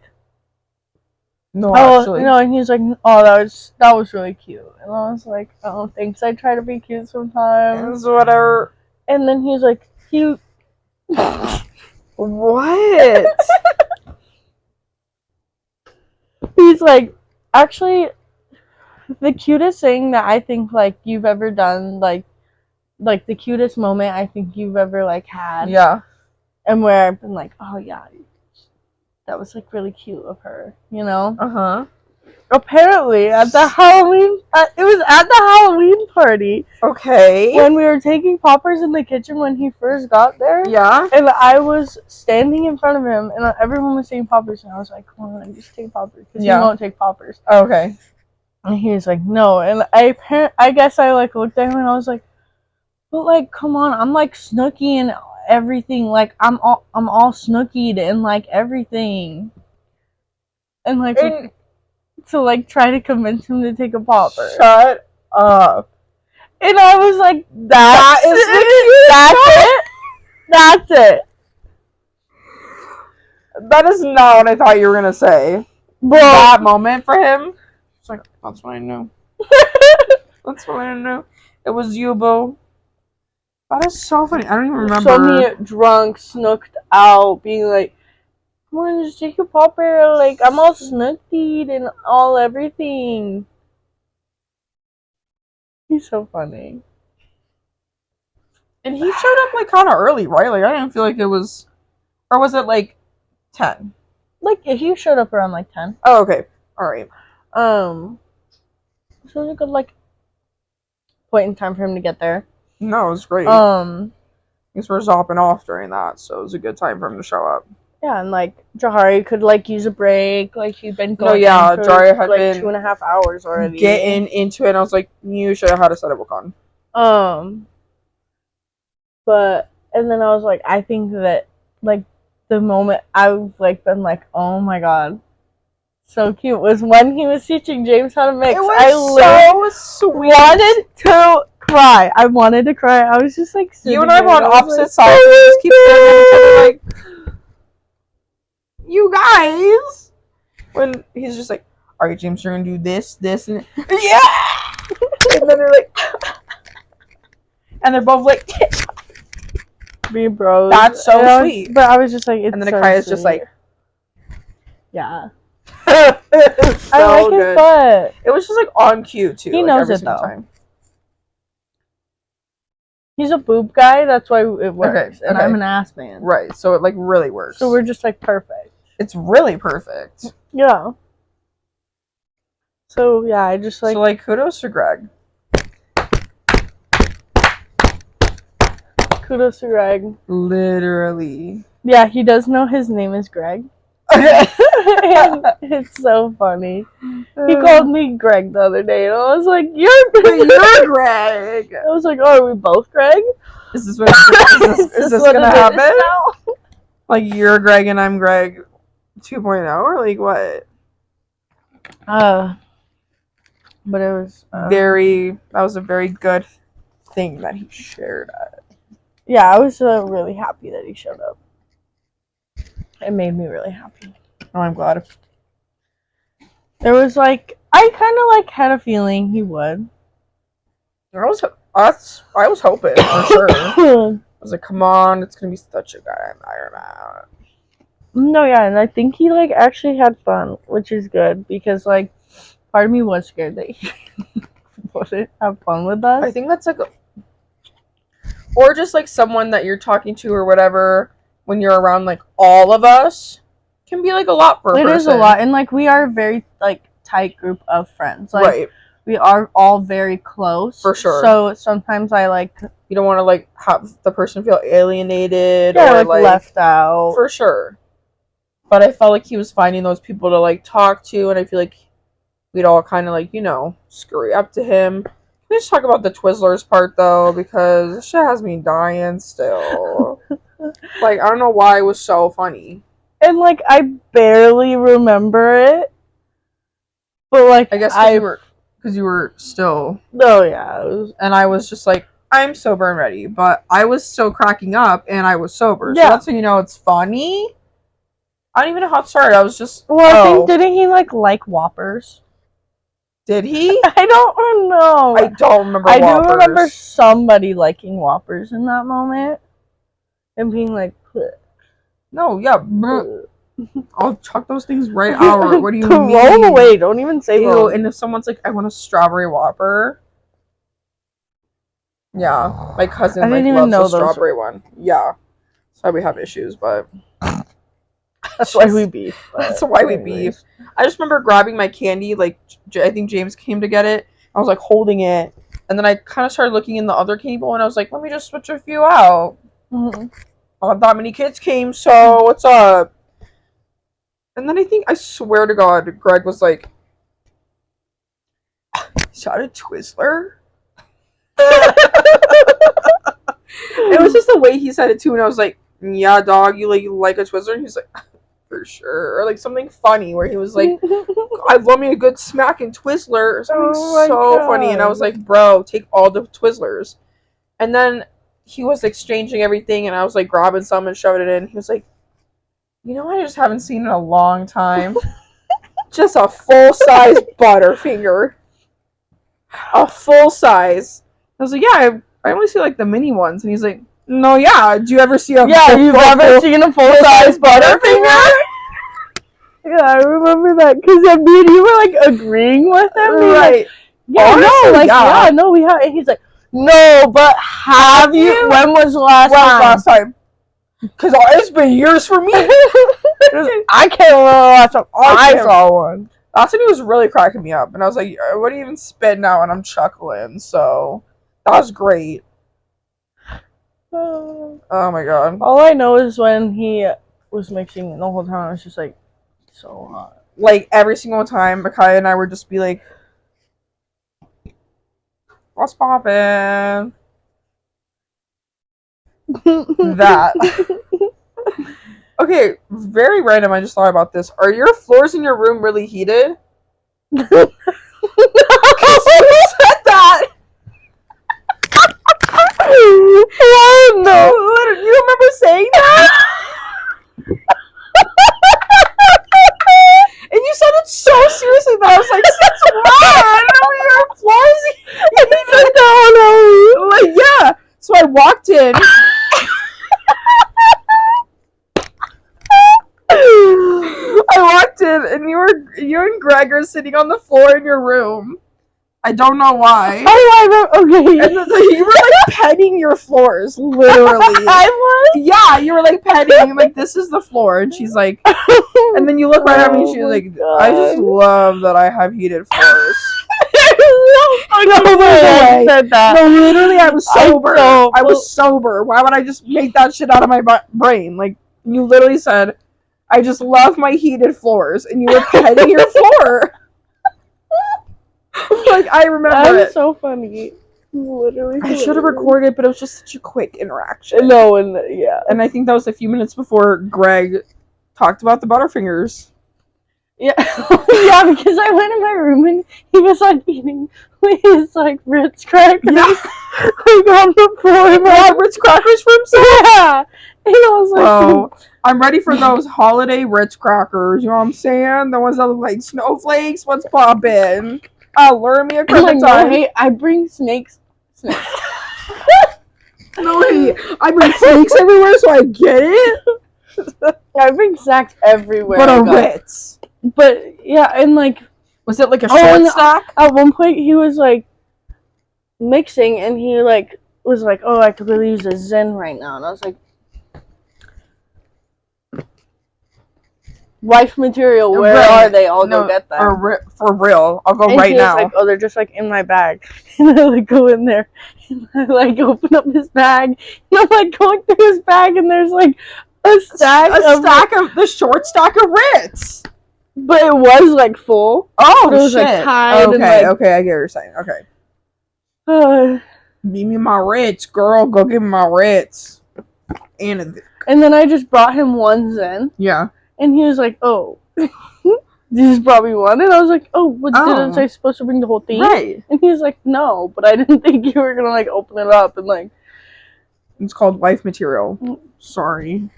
[SPEAKER 1] no,
[SPEAKER 2] "Oh,
[SPEAKER 1] actually,
[SPEAKER 2] no," and he was like, "Oh, that was really cute," and I was like, "Oh, thanks. I try to be cute sometimes."
[SPEAKER 1] Whatever.
[SPEAKER 2] And then he was like, "Cute."
[SPEAKER 1] What?
[SPEAKER 2] He's like, actually, the cutest thing that I think like you've ever done, like the cutest moment I think you've ever like had.
[SPEAKER 1] Yeah.
[SPEAKER 2] And where I've been like, oh yeah, that was like really cute of her, you know?
[SPEAKER 1] Uh-huh.
[SPEAKER 2] Apparently at the Halloween, it was at the Halloween party.
[SPEAKER 1] Okay.
[SPEAKER 2] When we were taking poppers in the kitchen when he first got there.
[SPEAKER 1] Yeah.
[SPEAKER 2] And I was standing in front of him, and everyone was taking poppers, and I was like, come on, just take poppers. Because he won't take poppers.
[SPEAKER 1] Okay.
[SPEAKER 2] And he was like, no. And I guess I like looked at him, and I was like, but like, come on, I'm like Snooki and everything. Like, I'm all Snookied and like everything. And like, to like try to convince him to take a popper.
[SPEAKER 1] Shut up.
[SPEAKER 2] And I was like, that is it. That's it.
[SPEAKER 1] That is not what I thought you were gonna say.
[SPEAKER 2] Well,
[SPEAKER 1] that moment for him. It's like, that's what I knew. That's what I knew. It was you, boo. That is so funny. I don't even remember.
[SPEAKER 2] So me drunk, snooked out, being like, come on, just take a popper. Like, I'm all snookied and all everything. He's so funny.
[SPEAKER 1] And he showed up like kind of early, right? Like I didn't feel like it was, or was it like 10?
[SPEAKER 2] Like he showed up around like 10.
[SPEAKER 1] Oh, okay, all right.
[SPEAKER 2] So it was a good like point in time for him to get there.
[SPEAKER 1] No, it was great. Thanks for zopping off during that, so it was a good time for him to show up.
[SPEAKER 2] Yeah, and like Jahari could like use a break. Like he'd been going.
[SPEAKER 1] No, yeah, Jahari had
[SPEAKER 2] like
[SPEAKER 1] been
[SPEAKER 2] 2.5 hours already.
[SPEAKER 1] Getting into it, and I was like, you should have had a set of Wakon.
[SPEAKER 2] But and then I was like, I think that like the moment I've like been like, oh my god, so cute was when he was teaching James how to mix.
[SPEAKER 1] It was
[SPEAKER 2] I literally
[SPEAKER 1] so sweet.
[SPEAKER 2] wanted to cry. I wanted to cry. I was just like,
[SPEAKER 1] You and I were on
[SPEAKER 2] I was
[SPEAKER 1] opposite
[SPEAKER 2] like,
[SPEAKER 1] sides. We just keep staring at each other like, you guys. When he's just like, all right, James, you're gonna do this, this, and yeah. And then they're like, and they're both like,
[SPEAKER 2] be bros.
[SPEAKER 1] that's so
[SPEAKER 2] And
[SPEAKER 1] sweet.
[SPEAKER 2] But I was just like, it's
[SPEAKER 1] And then
[SPEAKER 2] so
[SPEAKER 1] Akaya's
[SPEAKER 2] sweet.
[SPEAKER 1] just like,
[SPEAKER 2] yeah.
[SPEAKER 1] it's so
[SPEAKER 2] I like his
[SPEAKER 1] good.
[SPEAKER 2] butt.
[SPEAKER 1] It was just like on cue too.
[SPEAKER 2] He
[SPEAKER 1] like,
[SPEAKER 2] knows
[SPEAKER 1] every
[SPEAKER 2] it,
[SPEAKER 1] single
[SPEAKER 2] though.
[SPEAKER 1] time.
[SPEAKER 2] He's a boob guy, that's why it works. And
[SPEAKER 1] okay.
[SPEAKER 2] I'm an ass man.
[SPEAKER 1] Right, so it like really works.
[SPEAKER 2] So we're just like perfect.
[SPEAKER 1] It's really perfect.
[SPEAKER 2] Yeah. So yeah, I just like
[SPEAKER 1] So like kudos to Greg.
[SPEAKER 2] kudos to Greg.
[SPEAKER 1] Literally.
[SPEAKER 2] Yeah, he does know his name is Greg.
[SPEAKER 1] Okay.
[SPEAKER 2] And it's so funny. He called me Greg the other day, and I was like, "You're
[SPEAKER 1] Greg.
[SPEAKER 2] I was like, "Oh, are we both Greg?
[SPEAKER 1] Is this what? Is this
[SPEAKER 2] what
[SPEAKER 1] gonna
[SPEAKER 2] it is
[SPEAKER 1] happen?
[SPEAKER 2] now?"
[SPEAKER 1] Like you're Greg and I'm Greg 2.0 or like what?
[SPEAKER 2] But it was
[SPEAKER 1] That was a very good thing that he shared.
[SPEAKER 2] Yeah, I was really happy that he showed up. It made me really happy.
[SPEAKER 1] Oh, I'm glad.
[SPEAKER 2] There was like I kind of like had a feeling he would.
[SPEAKER 1] I was hoping for sure. I was like, come on, it's gonna be such a good environment.
[SPEAKER 2] No, yeah, and I think he like actually had fun, which is good because like part of me was scared that he wouldn't have fun with us.
[SPEAKER 1] I think that's like, or just like someone that you're talking to or whatever when you're around like all of us can be like a lot for a person.
[SPEAKER 2] It is a lot, and like we are a very like tight group of friends. Like
[SPEAKER 1] right.
[SPEAKER 2] we are all very close.
[SPEAKER 1] For sure.
[SPEAKER 2] So sometimes I like
[SPEAKER 1] you don't want to like have the person feel alienated
[SPEAKER 2] or
[SPEAKER 1] or
[SPEAKER 2] like left out.
[SPEAKER 1] For sure. But I felt like he was finding those people to like talk to, and I feel like we'd all kind of like, scurry up to him. Can we just talk about the Twizzlers part though, because this shit has me dying still. Like, I don't know why it was so funny.
[SPEAKER 2] And like I barely remember it. But like
[SPEAKER 1] I guess because you were still.
[SPEAKER 2] Oh yeah, it was...
[SPEAKER 1] and I was just like, I'm sober and ready, but I was still cracking up and I was sober.
[SPEAKER 2] Yeah.
[SPEAKER 1] So that's when you know it's funny. I don't even know how it started. I was just
[SPEAKER 2] I think didn't he like Whoppers?
[SPEAKER 1] Did he?
[SPEAKER 2] I don't know.
[SPEAKER 1] I don't remember.
[SPEAKER 2] I
[SPEAKER 1] Whoppers.
[SPEAKER 2] do remember somebody liking Whoppers in that moment and being like, "Bleh."
[SPEAKER 1] No, yeah. I'll chuck those things right out. What do you mean?
[SPEAKER 2] Roll away. Don't even say
[SPEAKER 1] Ew,
[SPEAKER 2] roll.
[SPEAKER 1] and if someone's like, I want a strawberry Whopper. Yeah, my cousin
[SPEAKER 2] I didn't even
[SPEAKER 1] loves
[SPEAKER 2] know
[SPEAKER 1] the strawberry one. Yeah, that's why we have issues, but
[SPEAKER 2] that's why we beef.
[SPEAKER 1] That's why we beef. I just remember grabbing my candy. Like I think James came to get it. I was like holding it, and then I kind of started looking in the other candy bowl, and I was like, let me just switch a few out.
[SPEAKER 2] Mm-hmm.
[SPEAKER 1] Not that many kids came, so what's up? And then I swear to God, Greg was like, is that a Twizzler? It was just the way he said it too, and I was like, yeah, dog, you like a Twizzler? And he's like, for sure. Or like something funny where he was like, I love me a good smacking Twizzler or something funny. And I was like, bro, take all the Twizzlers. And then he was exchanging everything, and I was like grabbing some and shoving it in. He was like, you know what I just haven't seen in a long time? Just a full-size Butterfinger. A full size. I was like, yeah, I only see like the mini ones. And he's like, no, yeah. Do you ever see
[SPEAKER 2] you've ever seen a full-size Butterfinger? Yeah, I remember that because me and you were like agreeing with him.
[SPEAKER 1] Right.
[SPEAKER 2] Like, no, we have. And he's like, no, but have you? When was the last time?
[SPEAKER 1] Because it's been years for me.
[SPEAKER 2] I can't remember the last time I saw one.
[SPEAKER 1] That's when he was really cracking me up. And I was like, what do you even spit now? And I'm chuckling. So that was great. Oh my God.
[SPEAKER 2] All I know is when he was mixing the whole time, I was just like, so hot.
[SPEAKER 1] Like every single time, Micaiah and I would just be like, what's poppin'? That. Okay, very random. I just thought about this. Are your floors in your room really heated? Because you said that.
[SPEAKER 2] Oh, no.
[SPEAKER 1] You remember saying that? And you said it so seriously that I was like, since when? Your floors heated?
[SPEAKER 2] No.
[SPEAKER 1] Like, yeah. So I walked in. I walked in and you and Greg are sitting on the floor in your room. I don't know why.
[SPEAKER 2] Oh, okay.
[SPEAKER 1] And you were like petting your floors, literally.
[SPEAKER 2] I was?
[SPEAKER 1] Yeah, you were like petting, like this is the floor, and she's like, and then you look right at me and she's like, I just love that I have heated floors.
[SPEAKER 2] No way. Said that.
[SPEAKER 1] No, literally, I was sober. I was sober. Why would I just make that shit out of my brain? Like, you literally said, I just love my heated floors, and you were petting your floor. Like, I remember
[SPEAKER 2] That was so funny. Literally.
[SPEAKER 1] I should have recorded, but it was just such a quick interaction.
[SPEAKER 2] No, and yeah.
[SPEAKER 1] And I think that was a few minutes before Greg talked about the Butterfingers.
[SPEAKER 2] Yeah, yeah, because I went in my room and he was like eating his like Ritz crackers.
[SPEAKER 1] Yeah.
[SPEAKER 2] Like on the floor.
[SPEAKER 1] Yeah, Ritz crackers for himself.
[SPEAKER 2] Yeah. And I was like,
[SPEAKER 1] bro, I'm ready for those holiday Ritz crackers. You know what I'm saying? The ones that look like snowflakes. What's poppin'? Lure me a clementine.
[SPEAKER 2] No hate. I bring snakes.
[SPEAKER 1] No hate. I bring snakes everywhere, so I get it.
[SPEAKER 2] I bring snacks everywhere.
[SPEAKER 1] But a Ritz.
[SPEAKER 2] But yeah, and like,
[SPEAKER 1] was it like a short stack?
[SPEAKER 2] At one point, he was like mixing, and he like was like, "Oh, I could really use a Zen right now," and I was like, "Wife material, where are they? I'll go get them."
[SPEAKER 1] For real, I'll go
[SPEAKER 2] and
[SPEAKER 1] right now.
[SPEAKER 2] Like, oh, they're just like in my bag, and I like go in there, and I like open up his bag, and I'm like going through his bag, and there's like a stack of
[SPEAKER 1] the short stack of Ritz.
[SPEAKER 2] But it was like full.
[SPEAKER 1] Oh,
[SPEAKER 2] it was
[SPEAKER 1] shit.
[SPEAKER 2] Like tied.
[SPEAKER 1] Okay,
[SPEAKER 2] and, like,
[SPEAKER 1] okay, I get what you're saying. Okay. Give me my Ritz, girl. Go get me my Ritz. And
[SPEAKER 2] then I just brought him one Zen.
[SPEAKER 1] Yeah.
[SPEAKER 2] And he was like, "Oh, you just brought me one," and I was like, "Oh, but didn't I supposed to bring the whole thing?"
[SPEAKER 1] Right.
[SPEAKER 2] And he was like, "No, but I didn't think you were gonna like open it up and like."
[SPEAKER 1] It's called wife material. Sorry.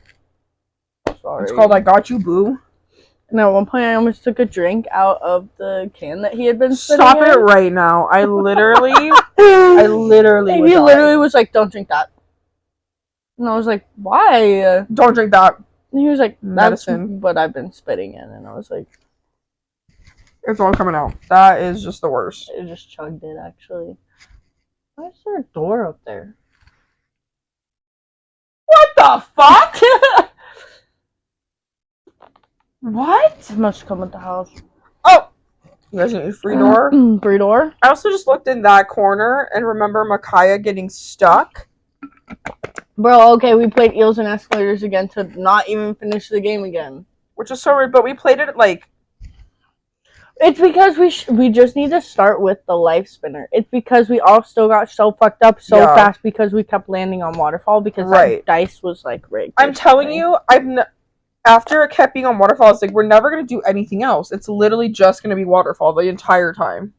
[SPEAKER 1] It's called I Got You, Boo.
[SPEAKER 2] And at one point, I almost took a drink out of the can that he had been spitting
[SPEAKER 1] Stop
[SPEAKER 2] in.
[SPEAKER 1] it right now. I literally
[SPEAKER 2] He literally was like, "Don't drink that." And I was like, "Why?"
[SPEAKER 1] Don't drink that.
[SPEAKER 2] And he was like,
[SPEAKER 1] medicine.
[SPEAKER 2] That's what I've been spitting in. And I was like,
[SPEAKER 1] it's all coming out. That is just the worst.
[SPEAKER 2] It just chugged it, actually. Why is there a door up there?
[SPEAKER 1] What the fuck? What?
[SPEAKER 2] It must come with the house.
[SPEAKER 1] Oh! You guys need a free door?
[SPEAKER 2] Free door?
[SPEAKER 1] I also just looked in that corner and remember Micaiah getting stuck.
[SPEAKER 2] Bro, okay, we played Eels and Escalators again to not even finish the game again.
[SPEAKER 1] Which is so weird, but we played it like...
[SPEAKER 2] It's because we just need to start with the life spinner. It's because we all still got so fucked up so fast because we kept landing on waterfall because that dice was like rigged.
[SPEAKER 1] I'm telling you, after it kept being on waterfall, it's like, we're never going to do anything else. It's literally just going to be waterfall the entire time.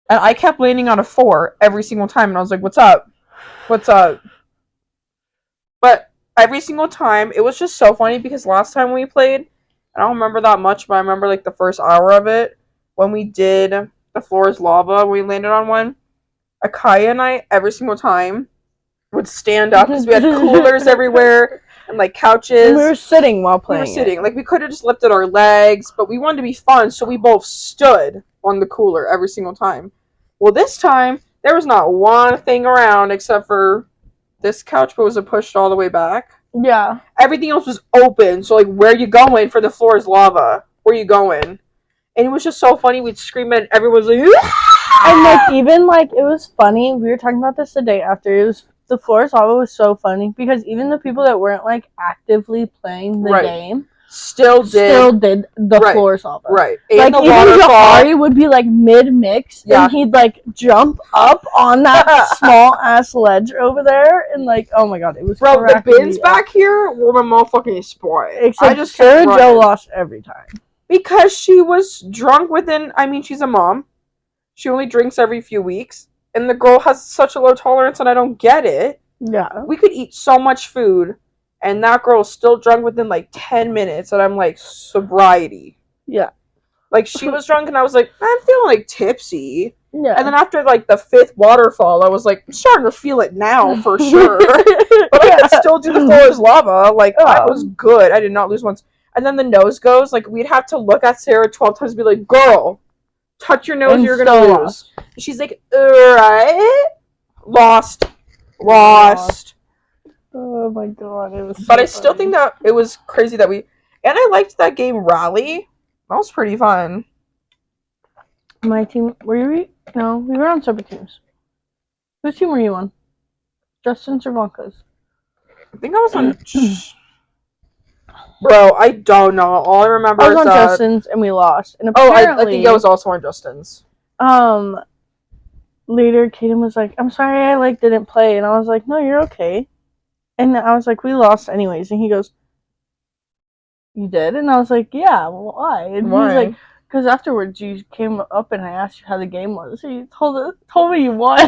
[SPEAKER 1] And I kept landing on a 4 every single time, and I was like, what's up? What's up? But every single time, it was just so funny because last time we played, I don't remember that much, but I remember like the first hour of it, when we did the floor is lava, when we landed on one, Akaya and I, every single time, would stand up because we had coolers everywhere and like couches.
[SPEAKER 2] And we were sitting while playing.
[SPEAKER 1] We were sitting. Like, we could have just lifted our legs, but we wanted to be fun, so we both stood on the cooler every single time. Well, this time, there was not one thing around except for this couch, but was pushed all the way back.
[SPEAKER 2] Yeah.
[SPEAKER 1] Everything else was open, so like, where you going for the floor is lava? Where you going? And it was just so funny. We'd scream and everyone's like, "Ah!"
[SPEAKER 2] And like, even like, it was funny. We were talking about this the day after. It was the floor is lava was so funny because even the people that weren't like actively playing the game
[SPEAKER 1] still did
[SPEAKER 2] the
[SPEAKER 1] Right,
[SPEAKER 2] floors off us.
[SPEAKER 1] right. And
[SPEAKER 2] Like
[SPEAKER 1] the
[SPEAKER 2] even
[SPEAKER 1] waterfall.
[SPEAKER 2] Jahari would be like mid-mix,
[SPEAKER 1] Yeah.
[SPEAKER 2] and he'd like jump up on that small ass ledge over there, and like, oh my god, it was.
[SPEAKER 1] Bro, the
[SPEAKER 2] cracking
[SPEAKER 1] bins
[SPEAKER 2] me
[SPEAKER 1] back
[SPEAKER 2] up.
[SPEAKER 1] here were my motherfucking sport.
[SPEAKER 2] Except
[SPEAKER 1] I just
[SPEAKER 2] Sarah
[SPEAKER 1] kept
[SPEAKER 2] Joe
[SPEAKER 1] running.
[SPEAKER 2] lost every time.
[SPEAKER 1] Because she was drunk within, I mean, she's a mom. She only drinks every few weeks. And the girl has such a low tolerance, and I don't get it.
[SPEAKER 2] Yeah.
[SPEAKER 1] We could eat so much food, and that girl's still drunk within like 10 minutes. And I'm like, sobriety.
[SPEAKER 2] Yeah.
[SPEAKER 1] Like, she was drunk, and I was like, I'm feeling like tipsy.
[SPEAKER 2] Yeah.
[SPEAKER 1] And then after like the 5th waterfall, I was like, I'm starting to feel it now for sure. But I could still do the floor is lava. Like, I was good. I did not lose once. And then the nose goes, like, we'd have to look at Sarah 12 times and be like, girl, touch your nose,
[SPEAKER 2] And
[SPEAKER 1] you're gonna
[SPEAKER 2] still
[SPEAKER 1] lose. And she's like, alright. Lost.
[SPEAKER 2] Oh my god, it was.
[SPEAKER 1] But I still think that it was crazy that we. And I liked that game Rally. That was pretty fun.
[SPEAKER 2] My team. Were we? No, we were on separate teams. Whose team were you on? Justin's or Blanca's?
[SPEAKER 1] I think I was on. Bro, I don't know. All I remember
[SPEAKER 2] I was
[SPEAKER 1] is
[SPEAKER 2] on
[SPEAKER 1] that.
[SPEAKER 2] Justin's and we lost. And
[SPEAKER 1] Oh,
[SPEAKER 2] apparently,
[SPEAKER 1] I think I was also on Justin's.
[SPEAKER 2] Later, Kaden was like, "I'm sorry, I like didn't play," and I was like, "No, you're okay." And I was like, "We lost anyways," and he goes, "You did?" And I was like, "Yeah, why?" And he was like, "Because afterwards you came up and I asked you how the game was. So you told me you won." I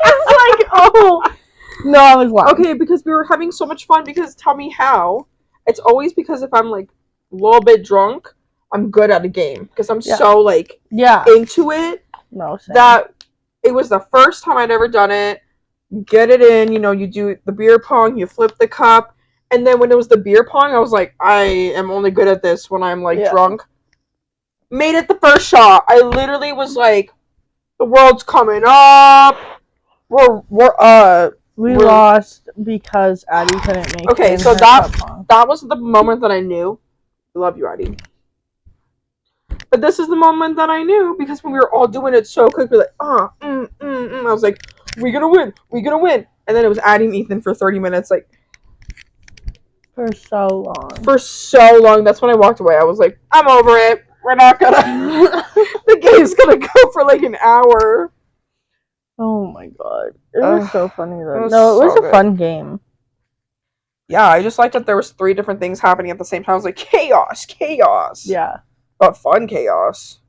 [SPEAKER 2] was like, "Oh." No, I was lying.
[SPEAKER 1] Okay, because we were having so much fun. Because tell me how. It's always because if I'm like a little bit drunk, I'm good at a game because I'm so like into it.
[SPEAKER 2] No, same.
[SPEAKER 1] That it was the first time I'd ever done it. Get it in, you know. You do the beer pong, you flip the cup, and then when it was the beer pong, I was like, I am only good at this when I'm like drunk. Made it the first shot. I literally was like, the world's coming up.
[SPEAKER 2] We lost because Addie couldn't make it.
[SPEAKER 1] Okay, so that was the moment that I knew. I love you, Addie. But this is the moment that I knew because when we were all doing it so quick, we were like, I was like, we're gonna win. And then it was Addie and Ethan for 30 minutes, like
[SPEAKER 2] for so long.
[SPEAKER 1] That's when I walked away. I was like, I'm over it. We're not gonna. The game's gonna go for like an hour.
[SPEAKER 2] Oh my god. It was so funny though. It was
[SPEAKER 1] so
[SPEAKER 2] a fun game.
[SPEAKER 1] Yeah, I just liked that there was 3 different things happening at the same time. I was like, chaos.
[SPEAKER 2] Yeah.
[SPEAKER 1] But fun chaos.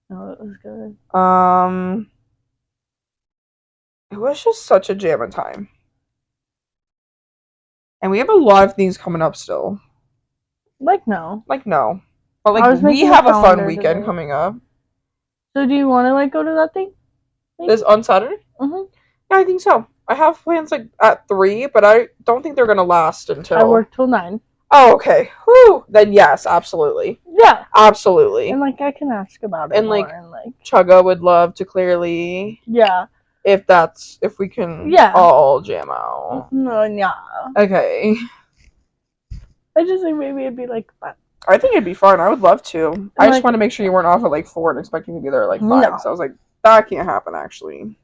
[SPEAKER 2] No, it was good.
[SPEAKER 1] It was just such a jamming time. And we have a lot of things coming up still.
[SPEAKER 2] No.
[SPEAKER 1] But like we have a fun weekend coming up.
[SPEAKER 2] So do you want to like go to that thing?
[SPEAKER 1] Maybe? This on Saturday?
[SPEAKER 2] Mm-hmm.
[SPEAKER 1] Yeah, I think so. I have plans like at 3, but I don't think they're gonna last until.
[SPEAKER 2] I work till 9.
[SPEAKER 1] Oh, okay. Whew. Then yes, absolutely.
[SPEAKER 2] Yeah.
[SPEAKER 1] Absolutely.
[SPEAKER 2] And like I can ask about it.
[SPEAKER 1] And
[SPEAKER 2] more,
[SPEAKER 1] like Chugga would love to clearly.
[SPEAKER 2] Yeah.
[SPEAKER 1] If we can all jam out.
[SPEAKER 2] No, yeah.
[SPEAKER 1] Okay.
[SPEAKER 2] I just think maybe it'd be like fun.
[SPEAKER 1] I think it'd be fun. I would love to. And I just want to make sure you weren't off at like 4 and expecting to be there at like 5. No. So I was like, that can't happen actually.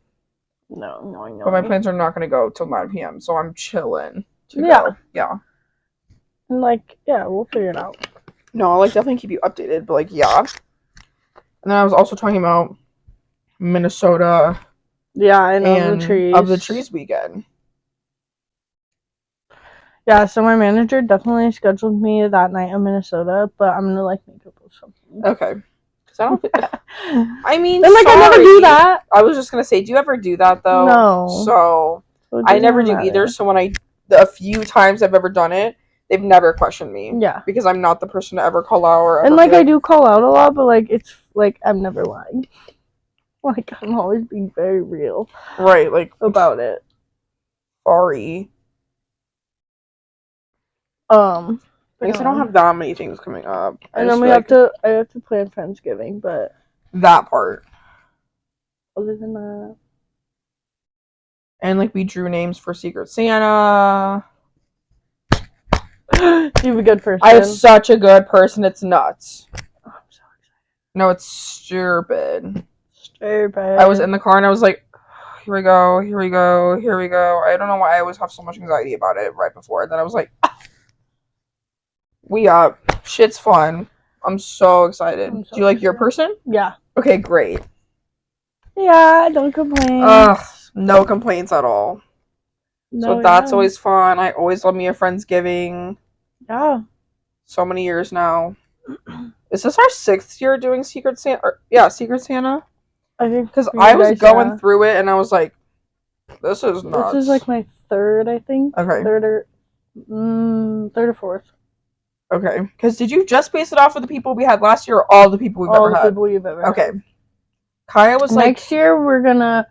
[SPEAKER 2] No, I know.
[SPEAKER 1] But my plans are not going to go till 9 p.m. So I'm chilling. Yeah.
[SPEAKER 2] And like, we'll figure it out.
[SPEAKER 1] No, I'll like definitely keep you updated. But like, yeah. And then I was also talking about Minnesota.
[SPEAKER 2] Yeah, and of
[SPEAKER 1] the trees weekend.
[SPEAKER 2] Yeah, so my manager definitely scheduled me that night in Minnesota, but I'm gonna like make up or something.
[SPEAKER 1] Okay. Because I don't. I mean,
[SPEAKER 2] and like I never do that.
[SPEAKER 1] I was just gonna say, do you ever do that though?
[SPEAKER 2] No.
[SPEAKER 1] So I never do either. So when a few times I've ever done it, they've never questioned me.
[SPEAKER 2] Yeah.
[SPEAKER 1] Because I'm not the person to ever call out or.
[SPEAKER 2] And like I do call out a lot, but like it's like I'm never lying. Like I'm always being very real.
[SPEAKER 1] Right. Like
[SPEAKER 2] about it.
[SPEAKER 1] Sorry. I guess I don't have that many things coming up.
[SPEAKER 2] And then I have to plan Friendsgiving, but
[SPEAKER 1] that part.
[SPEAKER 2] Other than that.
[SPEAKER 1] And like we drew names for Secret Santa.
[SPEAKER 2] You're a good person.
[SPEAKER 1] I'm such a good person, it's nuts. Oh, I'm so excited. No, it's stupid. I was in the car and I was like, here we go. I don't know why I always have so much anxiety about it right before. And then I was like, We up. Shit's fun. I'm so excited.
[SPEAKER 2] I'm so
[SPEAKER 1] Do you like your
[SPEAKER 2] excited.
[SPEAKER 1] person?
[SPEAKER 2] Yeah.
[SPEAKER 1] Okay, great.
[SPEAKER 2] Yeah, don't complain.
[SPEAKER 1] Ugh, no complaints at all.
[SPEAKER 2] No,
[SPEAKER 1] So that's
[SPEAKER 2] yeah.
[SPEAKER 1] always fun. I always love me a Friendsgiving.
[SPEAKER 2] Yeah.
[SPEAKER 1] So many years now. Is this our 6th year doing Secret Santa? Yeah, Secret Santa.
[SPEAKER 2] I think
[SPEAKER 1] Because
[SPEAKER 2] for
[SPEAKER 1] I
[SPEAKER 2] you
[SPEAKER 1] was
[SPEAKER 2] guys,
[SPEAKER 1] going
[SPEAKER 2] yeah.
[SPEAKER 1] through it and I was like, this is nuts.
[SPEAKER 2] This is like my third, I think.
[SPEAKER 1] Okay.
[SPEAKER 2] Third or fourth.
[SPEAKER 1] Okay. Because did you just base it off of the people we had last year or all the people we've
[SPEAKER 2] All
[SPEAKER 1] ever
[SPEAKER 2] the
[SPEAKER 1] had?
[SPEAKER 2] people you've ever had.
[SPEAKER 1] Okay. Kaya was like,
[SPEAKER 2] Next year we're gonna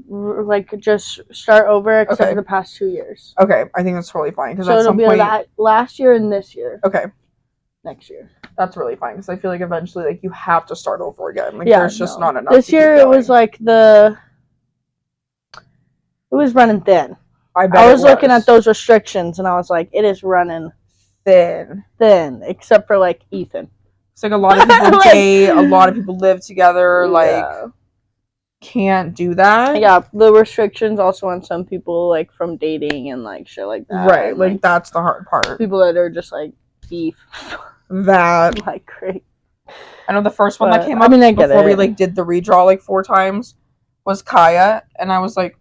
[SPEAKER 2] like just start over except
[SPEAKER 1] Okay.
[SPEAKER 2] for the past 2 years.
[SPEAKER 1] okay, I think that's totally fine. Because
[SPEAKER 2] So
[SPEAKER 1] at
[SPEAKER 2] it'll
[SPEAKER 1] some
[SPEAKER 2] be
[SPEAKER 1] point,
[SPEAKER 2] that last year and this year.
[SPEAKER 1] okay,
[SPEAKER 2] Next year.
[SPEAKER 1] that's really fine. Because I feel like eventually, like, you have to start over again. Like,
[SPEAKER 2] Yeah,
[SPEAKER 1] there's just
[SPEAKER 2] no.
[SPEAKER 1] not enough.
[SPEAKER 2] This
[SPEAKER 1] to keep
[SPEAKER 2] year it was
[SPEAKER 1] going.
[SPEAKER 2] like it was running thin.
[SPEAKER 1] I bet
[SPEAKER 2] I
[SPEAKER 1] it
[SPEAKER 2] was looking at those restrictions and I was like, it is running
[SPEAKER 1] thin.
[SPEAKER 2] except for like Ethan.
[SPEAKER 1] It's like a lot of people
[SPEAKER 2] Like-
[SPEAKER 1] date, a lot of people live together. Like,
[SPEAKER 2] Yeah.
[SPEAKER 1] can't do that.
[SPEAKER 2] Yeah, the restrictions also on some people like from dating and like shit like that.
[SPEAKER 1] Right.
[SPEAKER 2] And,
[SPEAKER 1] Like, that's the hard part.
[SPEAKER 2] people that are just like beef.
[SPEAKER 1] That.
[SPEAKER 2] Like great.
[SPEAKER 1] I know the first one that
[SPEAKER 2] But,
[SPEAKER 1] came
[SPEAKER 2] I
[SPEAKER 1] up
[SPEAKER 2] mean, I get
[SPEAKER 1] before we
[SPEAKER 2] it.
[SPEAKER 1] like did the redraw like 4 times was Kaya, and I was like,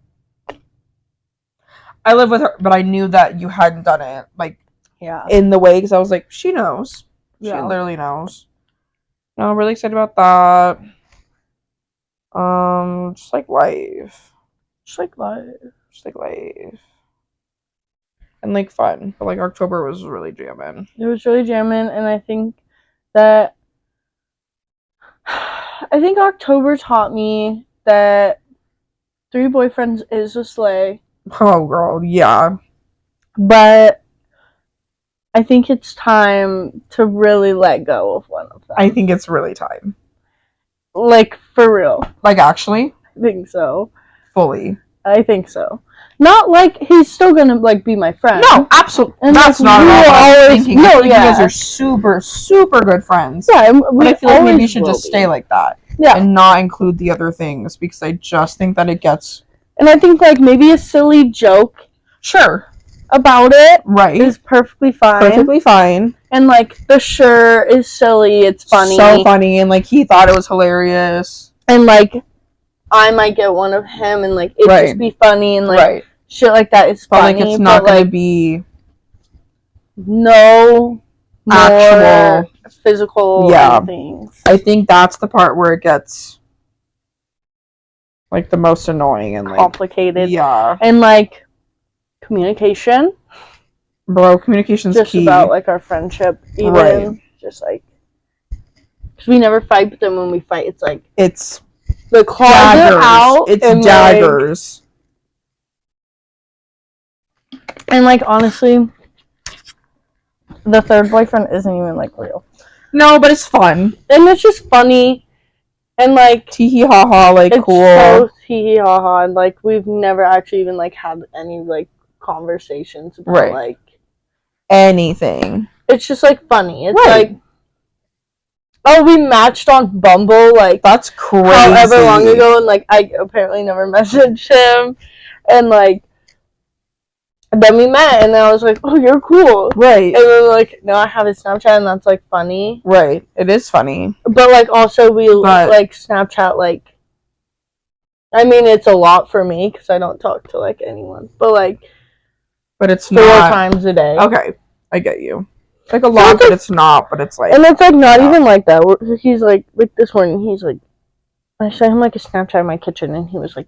[SPEAKER 1] I live with her, but I knew that you hadn't done it like
[SPEAKER 2] Yeah.
[SPEAKER 1] in the way because I was like, she knows, she
[SPEAKER 2] Yeah.
[SPEAKER 1] literally knows. No, I'm really excited about that. Just like life,
[SPEAKER 2] Just like what?
[SPEAKER 1] just like life, and like fun. But like October was really jamming.
[SPEAKER 2] It was really jamming, and I think that October taught me that 3 boyfriends is a slay,
[SPEAKER 1] Oh girl, yeah.
[SPEAKER 2] but I think it's time to really let go of one of them.
[SPEAKER 1] I think it's really time.
[SPEAKER 2] Like for real.
[SPEAKER 1] Like actually,
[SPEAKER 2] I think so.
[SPEAKER 1] fully.
[SPEAKER 2] I think so. Not like he's still gonna like be my friend.
[SPEAKER 1] No, absolutely.
[SPEAKER 2] And,
[SPEAKER 1] That's
[SPEAKER 2] like,
[SPEAKER 1] not
[SPEAKER 2] we
[SPEAKER 1] at all
[SPEAKER 2] will
[SPEAKER 1] what I'm
[SPEAKER 2] always-
[SPEAKER 1] thinking.
[SPEAKER 2] no,
[SPEAKER 1] I feel like
[SPEAKER 2] yeah.
[SPEAKER 1] you guys are super, super good friends.
[SPEAKER 2] Yeah, and
[SPEAKER 1] But
[SPEAKER 2] we
[SPEAKER 1] I feel like maybe you
[SPEAKER 2] always
[SPEAKER 1] should
[SPEAKER 2] will
[SPEAKER 1] just
[SPEAKER 2] be.
[SPEAKER 1] stay like that
[SPEAKER 2] Yeah,
[SPEAKER 1] and not include the other things because I just think that it gets
[SPEAKER 2] and I think like maybe a silly joke
[SPEAKER 1] sure
[SPEAKER 2] about it
[SPEAKER 1] right
[SPEAKER 2] is perfectly fine.
[SPEAKER 1] perfectly fine,
[SPEAKER 2] And like the shirt is silly, it's funny.
[SPEAKER 1] so funny, and like he thought it was hilarious.
[SPEAKER 2] And like I might get one of him and like it
[SPEAKER 1] Right.
[SPEAKER 2] just be funny and like
[SPEAKER 1] Right,
[SPEAKER 2] shit like that is
[SPEAKER 1] but
[SPEAKER 2] funny.
[SPEAKER 1] like it's not
[SPEAKER 2] but,
[SPEAKER 1] gonna
[SPEAKER 2] like,
[SPEAKER 1] be
[SPEAKER 2] no more
[SPEAKER 1] actual.
[SPEAKER 2] physical
[SPEAKER 1] Yeah.
[SPEAKER 2] things.
[SPEAKER 1] I think that's the part where it gets like the most annoying and like
[SPEAKER 2] Complicated.
[SPEAKER 1] yeah,
[SPEAKER 2] And like communication.
[SPEAKER 1] bro, communication's
[SPEAKER 2] Just
[SPEAKER 1] key.
[SPEAKER 2] about like our friendship even.
[SPEAKER 1] Right.
[SPEAKER 2] Just like because we never fight, but then when we fight it's like
[SPEAKER 1] It's
[SPEAKER 2] the claws are
[SPEAKER 1] daggers.
[SPEAKER 2] out.
[SPEAKER 1] It's
[SPEAKER 2] and,
[SPEAKER 1] daggers.
[SPEAKER 2] And like honestly, the third boyfriend isn't even like real.
[SPEAKER 1] No, but it's fun.
[SPEAKER 2] And it's just funny and like
[SPEAKER 1] Tee hee ha ha, like
[SPEAKER 2] it's
[SPEAKER 1] cool.
[SPEAKER 2] so hee hee ha ha, and like we've never actually even like had any like conversations about
[SPEAKER 1] Right.
[SPEAKER 2] like
[SPEAKER 1] Anything.
[SPEAKER 2] it's just like funny. It's
[SPEAKER 1] Right.
[SPEAKER 2] like oh, we matched on Bumble like
[SPEAKER 1] That's crazy.
[SPEAKER 2] however long ago, and like I apparently never messaged him, and like then we met, and then I was like, oh, you're cool.
[SPEAKER 1] Right.
[SPEAKER 2] And then like now I have his Snapchat, and that's like funny.
[SPEAKER 1] Right. It is funny.
[SPEAKER 2] But like also we
[SPEAKER 1] But-
[SPEAKER 2] like Snapchat like I mean it's a lot for me because I don't talk to like anyone, but like
[SPEAKER 1] But it's
[SPEAKER 2] 4
[SPEAKER 1] not.
[SPEAKER 2] times a day.
[SPEAKER 1] Okay. I get you. Like a lot,
[SPEAKER 2] it's
[SPEAKER 1] but
[SPEAKER 2] like-
[SPEAKER 1] it's not. But it's like.
[SPEAKER 2] And it's like not
[SPEAKER 1] Yeah.
[SPEAKER 2] even like that. He's like this morning he's like I sent him like a Snapchat in my kitchen, and he was like,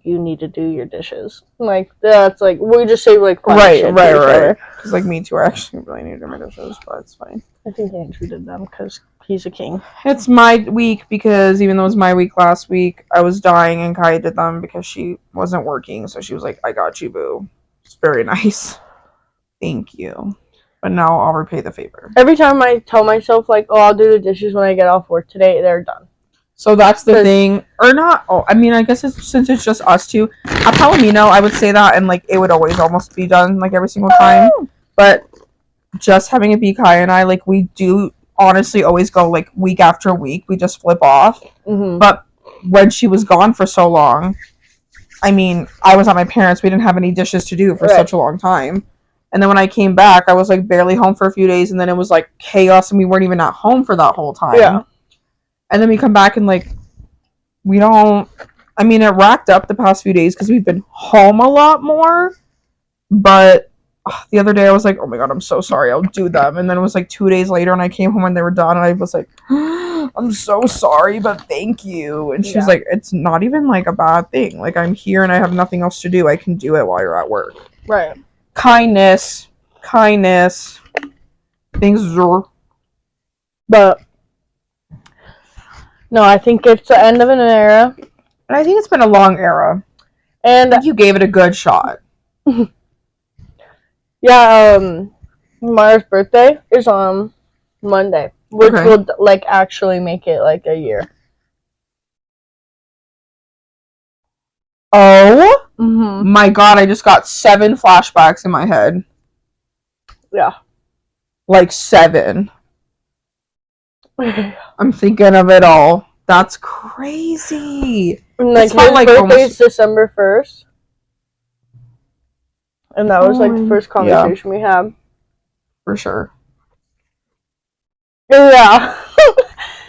[SPEAKER 2] you need to do your dishes. I'm like that's like we just say like funny
[SPEAKER 1] Right,
[SPEAKER 2] shit to
[SPEAKER 1] right,
[SPEAKER 2] each
[SPEAKER 1] right.
[SPEAKER 2] other.
[SPEAKER 1] Because like me too, I actually really need to do my dishes, but it's fine.
[SPEAKER 2] I think Andrew did them because he's a king.
[SPEAKER 1] It's my week because even though it was my week last week, I was dying and Kaya did them because she wasn't working. So she was like, I got you, boo. It's very nice. Thank you. But now I'll repay the favor.
[SPEAKER 2] Every time I tell myself like, oh, I'll do the dishes when I get off work today, they're done.
[SPEAKER 1] So that's the
[SPEAKER 2] 'Cause-
[SPEAKER 1] thing. Or not. Oh, I mean, I guess it's since it's just us two. At Palomino, I would say that and like it would always almost be done like every single time. But just having it be Kaya and I, like we do honestly always go like week after week. We just flip off.
[SPEAKER 2] Mm-hmm.
[SPEAKER 1] But when she was gone for so long, I mean, I was at my parents'. We didn't have any dishes to do for
[SPEAKER 2] Right.
[SPEAKER 1] such a long time. And then when I came back, I was like barely home for a few days, and then it was like chaos, and we weren't even at home for that whole time.
[SPEAKER 2] Yeah.
[SPEAKER 1] And then we come back and like we don't. I mean, it racked up the past few days because we've been home a lot more. But the other day I was like, oh my god, I'm so sorry, I'll do them. And then it was like 2 days later, and I came home and they were done, and I was like, I'm so sorry, but thank you. And she was like, it's not even like a bad thing. Like, I'm here and I have nothing else to do. I can do it while you're at work.
[SPEAKER 2] Right.
[SPEAKER 1] Kindness. Things are.
[SPEAKER 2] But no, I think it's the end of an era.
[SPEAKER 1] And I think it's been a long era.
[SPEAKER 2] And
[SPEAKER 1] you gave it a good shot.
[SPEAKER 2] Yeah, Mara's birthday is on Monday, which will like actually make it like a year.
[SPEAKER 1] Oh my god, I just got 7 flashbacks in my head.
[SPEAKER 2] Yeah.
[SPEAKER 1] Like 7. I'm thinking of it all. That's crazy.
[SPEAKER 2] And like his birthday is December 1st. And that was like the first conversation we had.
[SPEAKER 1] For sure.
[SPEAKER 2] Yeah.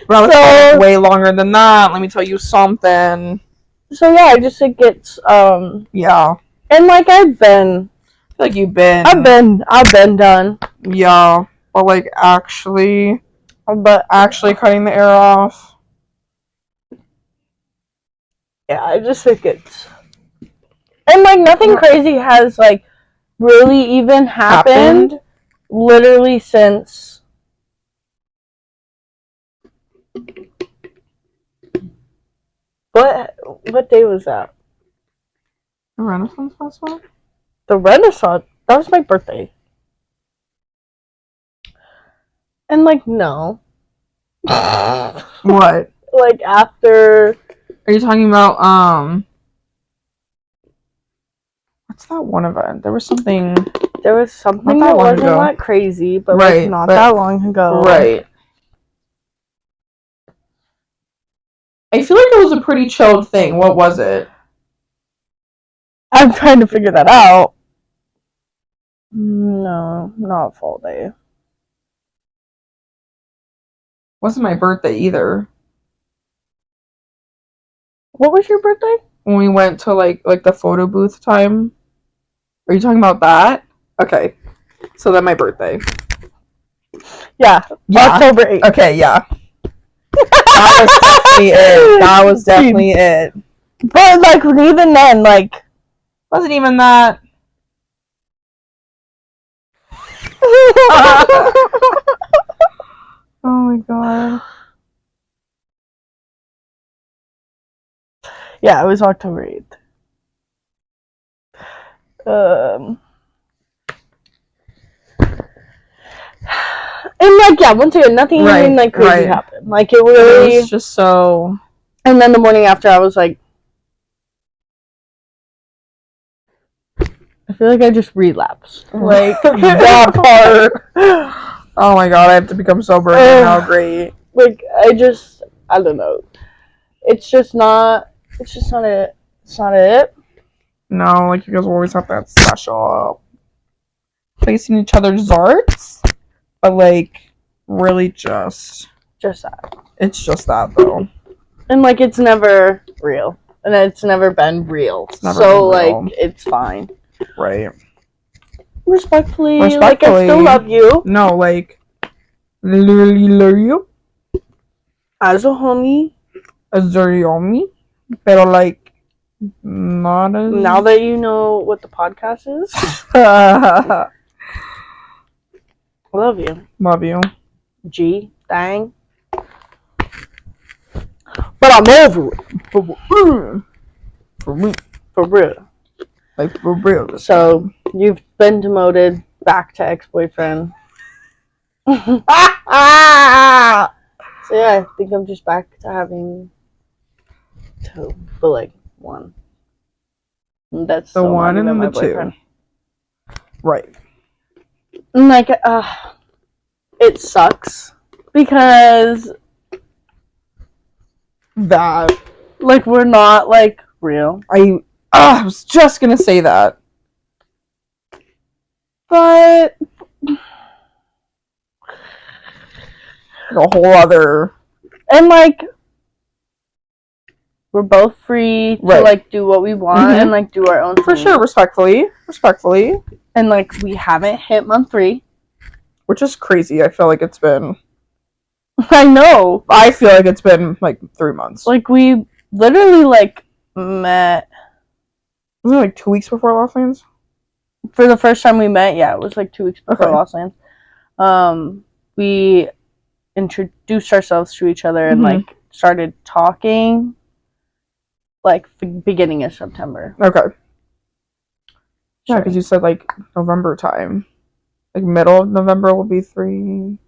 [SPEAKER 1] But I was way longer than that. Let me tell you something.
[SPEAKER 2] So yeah, I just think it's
[SPEAKER 1] yeah.
[SPEAKER 2] And like I've been done.
[SPEAKER 1] Yeah. But like actually cutting the air off.
[SPEAKER 2] Yeah, I just think it's and like nothing crazy has like really even happened literally since what day was that?
[SPEAKER 1] The Renaissance Festival?
[SPEAKER 2] The Renaissance? That was my birthday. And like no.
[SPEAKER 1] What?
[SPEAKER 2] Like after
[SPEAKER 1] are you talking about what's that one event? There was something
[SPEAKER 2] that wasn't that crazy, but like not that long ago.
[SPEAKER 1] Right. I feel like it was a pretty chilled thing. What was it?
[SPEAKER 2] I'm trying to figure that out. No, not Fall Day.
[SPEAKER 1] Wasn't my birthday either.
[SPEAKER 2] What was your birthday?
[SPEAKER 1] When we went to like the photo booth time. Are you talking about that? Okay. So then my birthday.
[SPEAKER 2] Yeah. October 8th.
[SPEAKER 1] Okay, yeah. That was definitely it.
[SPEAKER 2] But like even then, like
[SPEAKER 1] wasn't even that. Oh my god.
[SPEAKER 2] Yeah, it was October 8th. And like yeah, once again, nothing even like crazy happened. Like it really
[SPEAKER 1] was just so.
[SPEAKER 2] And then the morning after, I was like, I feel like I just relapsed. Like
[SPEAKER 1] that part. Oh my god, I have to become sober again. How great.
[SPEAKER 2] Like I don't know. It's just not it. It's not it.
[SPEAKER 1] No, like you guys always have that special place in each other's hearts. But like really just
[SPEAKER 2] that.
[SPEAKER 1] It's just that though.
[SPEAKER 2] And like it's never real. And it's never been real. So like it's fine.
[SPEAKER 1] Right.
[SPEAKER 2] Respectfully, like I still love you.
[SPEAKER 1] No, like literally love you.
[SPEAKER 2] As a homie.
[SPEAKER 1] As a homie. Pero like not as
[SPEAKER 2] now that you know what the podcast is. Love you.
[SPEAKER 1] Love you.
[SPEAKER 2] G. Dang. But I'm over it.
[SPEAKER 1] For me.
[SPEAKER 2] For real.
[SPEAKER 1] Like, for real.
[SPEAKER 2] So, you've been demoted back to ex-boyfriend. So, yeah, I think I'm just back to having 2. But, like, 1. And that's
[SPEAKER 1] the 1 and then the
[SPEAKER 2] boyfriend.
[SPEAKER 1] 2. Right.
[SPEAKER 2] And, like, it sucks. Because
[SPEAKER 1] that.
[SPEAKER 2] Like, we're not, like, real.
[SPEAKER 1] I was just gonna say that.
[SPEAKER 2] But
[SPEAKER 1] a whole other.
[SPEAKER 2] and like we're both free to
[SPEAKER 1] Right.
[SPEAKER 2] like do what we want
[SPEAKER 1] Mhm.
[SPEAKER 2] and like do our own
[SPEAKER 1] For
[SPEAKER 2] thing.
[SPEAKER 1] sure, respectfully.
[SPEAKER 2] And like we haven't hit month 3.
[SPEAKER 1] Which is crazy. I feel like it's been.
[SPEAKER 2] I know.
[SPEAKER 1] I feel like it's been like 3 months.
[SPEAKER 2] Like we literally like met
[SPEAKER 1] Wasn't it like 2 weeks before Lost Lands?
[SPEAKER 2] for the first time we met. Yeah, it was like 2 weeks before
[SPEAKER 1] Okay.
[SPEAKER 2] Lost Lands. We introduced ourselves to each other and
[SPEAKER 1] Mhm.
[SPEAKER 2] like started talking like the beginning of September.
[SPEAKER 1] Okay. Yeah, because you said like November time. Like middle of November will be 3.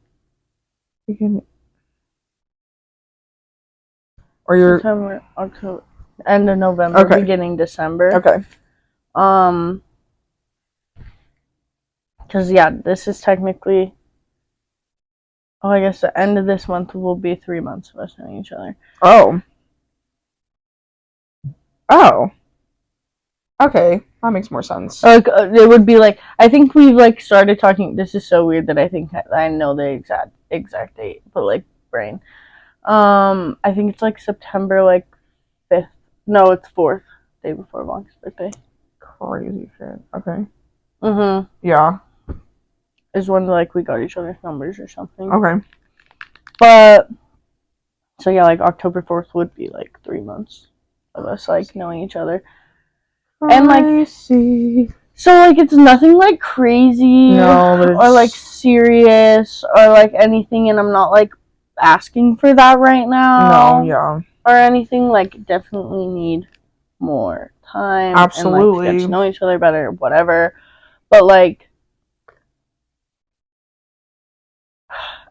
[SPEAKER 1] Or you're.
[SPEAKER 2] September, October, end of November,
[SPEAKER 1] Okay.
[SPEAKER 2] beginning December.
[SPEAKER 1] Okay.
[SPEAKER 2] Because yeah, this is technically. Oh, I guess the end of this month will be 3 months of us knowing each other.
[SPEAKER 1] Oh. Okay. That makes more sense.
[SPEAKER 2] Like it would be like I think we've like started talking. This is so weird that I think I know the exact date, but like brain. I think it's like September like 5th. No, it's 4th, day before Blanca's birthday.
[SPEAKER 1] Crazy shit. Okay.
[SPEAKER 2] Yeah,
[SPEAKER 1] Yeah.
[SPEAKER 2] is when like we got each other's numbers or something.
[SPEAKER 1] Okay.
[SPEAKER 2] But so yeah, like October 4th would be like 3 months of us like knowing each other. And like
[SPEAKER 1] Crazy.
[SPEAKER 2] So like it's nothing like crazy
[SPEAKER 1] No, but
[SPEAKER 2] or like serious or like anything, and I'm not like asking for that right now.
[SPEAKER 1] No, yeah.
[SPEAKER 2] Or anything. Like definitely need more time.
[SPEAKER 1] Absolutely.
[SPEAKER 2] And like get to know each other better, whatever. But like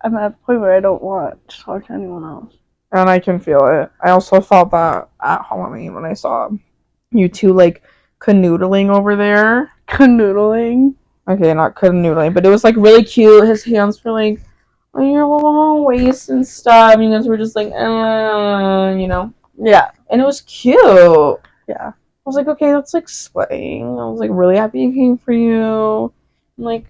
[SPEAKER 2] I'm at a point where I don't want to talk to anyone else.
[SPEAKER 1] And I can feel it. I also felt that at Halloween when I saw you two like canoodling over there.
[SPEAKER 2] Canoodling.
[SPEAKER 1] Okay, not canoodling, but it was like really cute. His hands were like on your little waist and stuff. You guys were just like, you know.
[SPEAKER 2] Yeah.
[SPEAKER 1] And it was cute.
[SPEAKER 2] Yeah.
[SPEAKER 1] I was like, okay, that's like sweating. I was like really happy it came for you. And, like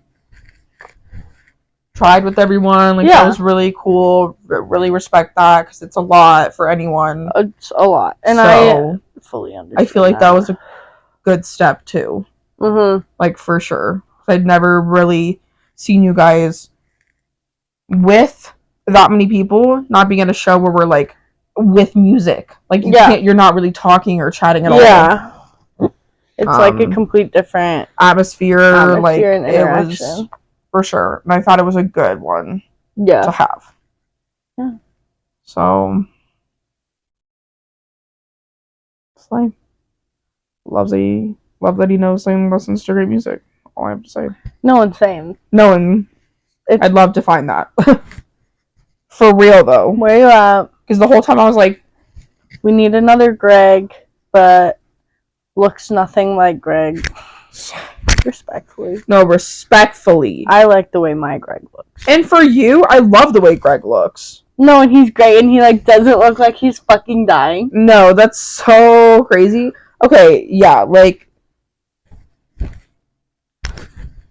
[SPEAKER 1] tried with everyone. Like that was really cool. Really respect that because it's a lot for anyone.
[SPEAKER 2] It's a lot, and
[SPEAKER 1] so,
[SPEAKER 2] I fully understand.
[SPEAKER 1] I feel like that was a good step too. Like for sure. I'd never really seen you guys with that many people, not being at a show where we're like with music. Like you're not really talking or chatting at all.
[SPEAKER 2] Yeah. It's like a complete different
[SPEAKER 1] atmosphere like
[SPEAKER 2] and interaction.
[SPEAKER 1] It was for sure. And I thought it was a good one to have.
[SPEAKER 2] Yeah.
[SPEAKER 1] So it's like love that he knows and listens to great music. All I have to say.
[SPEAKER 2] No one's saying.
[SPEAKER 1] No one. I'd love to find that. For real though.
[SPEAKER 2] Where you at?
[SPEAKER 1] Because the whole time I was like,
[SPEAKER 2] we need another Greg, but looks nothing like Greg. Respectfully.
[SPEAKER 1] No, respectfully.
[SPEAKER 2] I like the way my Greg looks.
[SPEAKER 1] And for you, I love the way Greg looks.
[SPEAKER 2] No, and he's great, and he like doesn't look like he's fucking dying.
[SPEAKER 1] No, that's so crazy. Okay, yeah, like.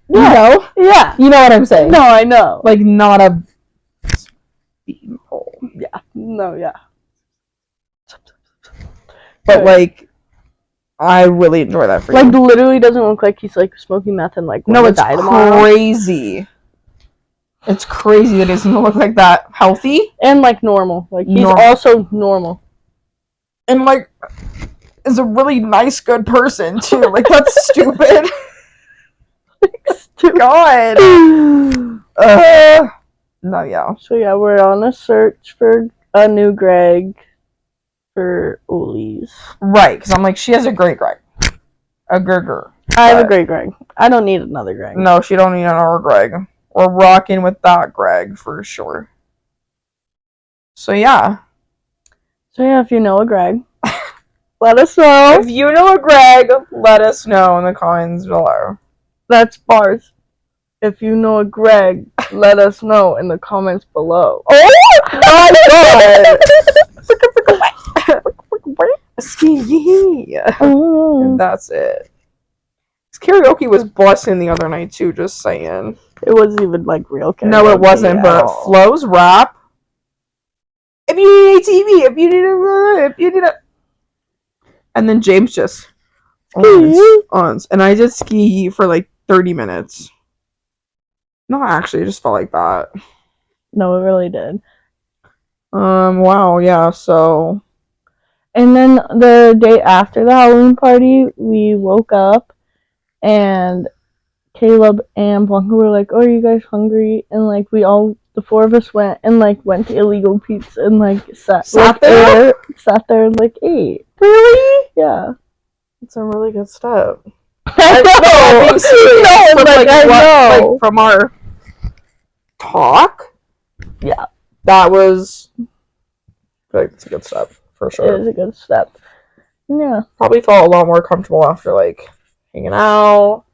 [SPEAKER 2] Yeah.
[SPEAKER 1] You know?
[SPEAKER 2] Yeah.
[SPEAKER 1] You know what I'm saying?
[SPEAKER 2] No, I know.
[SPEAKER 1] Like, not a beanpole.
[SPEAKER 2] Yeah. No, yeah.
[SPEAKER 1] But, like, I really enjoy that for you.
[SPEAKER 2] Like, literally doesn't look like he's, like, smoking meth and, like,
[SPEAKER 1] no, it's
[SPEAKER 2] die tomorrow.
[SPEAKER 1] Crazy. It's crazy that he doesn't look like that healthy.
[SPEAKER 2] And, like, normal. Like, he's also normal.
[SPEAKER 1] And, like, is a really nice, good person, too. Like, that's stupid. God. No, yeah.
[SPEAKER 2] So, yeah, we're on a search for a new Greg for Ollie's.
[SPEAKER 1] Right, because I'm like, she has a great Greg. A Gerger.
[SPEAKER 2] I have a great Greg. I don't need another Greg.
[SPEAKER 1] No, she don't need another Greg. We're rocking with that Greg for sure. So, yeah.
[SPEAKER 2] So, yeah, if you know a Greg, let us know.
[SPEAKER 1] If you know a Greg, let us know in the comments below.
[SPEAKER 2] That's bars. If you know a Greg, let us know in the comments below.
[SPEAKER 1] Oh my god! Ski. And that's it. Karaoke was busting the other night too, just saying.
[SPEAKER 2] It wasn't even like real karaoke.
[SPEAKER 1] No, it wasn't,
[SPEAKER 2] at
[SPEAKER 1] but
[SPEAKER 2] all.
[SPEAKER 1] Flo's rap. If you need a TV, if you need a... And then James just... ons. And I did ski for like 30 minutes. No, actually, it just felt like that.
[SPEAKER 2] No, it really did.
[SPEAKER 1] Wow, yeah, so...
[SPEAKER 2] And then the day after the Halloween party, we woke up and Caleb and Blanca were like, "Oh, are you guys hungry?" And like the 4 of us went to Illegal Pete's and like sat there and like ate.
[SPEAKER 1] Really?
[SPEAKER 2] Yeah.
[SPEAKER 1] It's a really good step.
[SPEAKER 2] I know.
[SPEAKER 1] I'm serious.
[SPEAKER 2] No,
[SPEAKER 1] But,
[SPEAKER 2] like, I know.
[SPEAKER 1] Like, from our talk,
[SPEAKER 2] Yeah,
[SPEAKER 1] that was... Like, it's a good step, for sure.
[SPEAKER 2] it was a good step. Yeah.
[SPEAKER 1] Probably felt a lot more comfortable after, like, hanging out,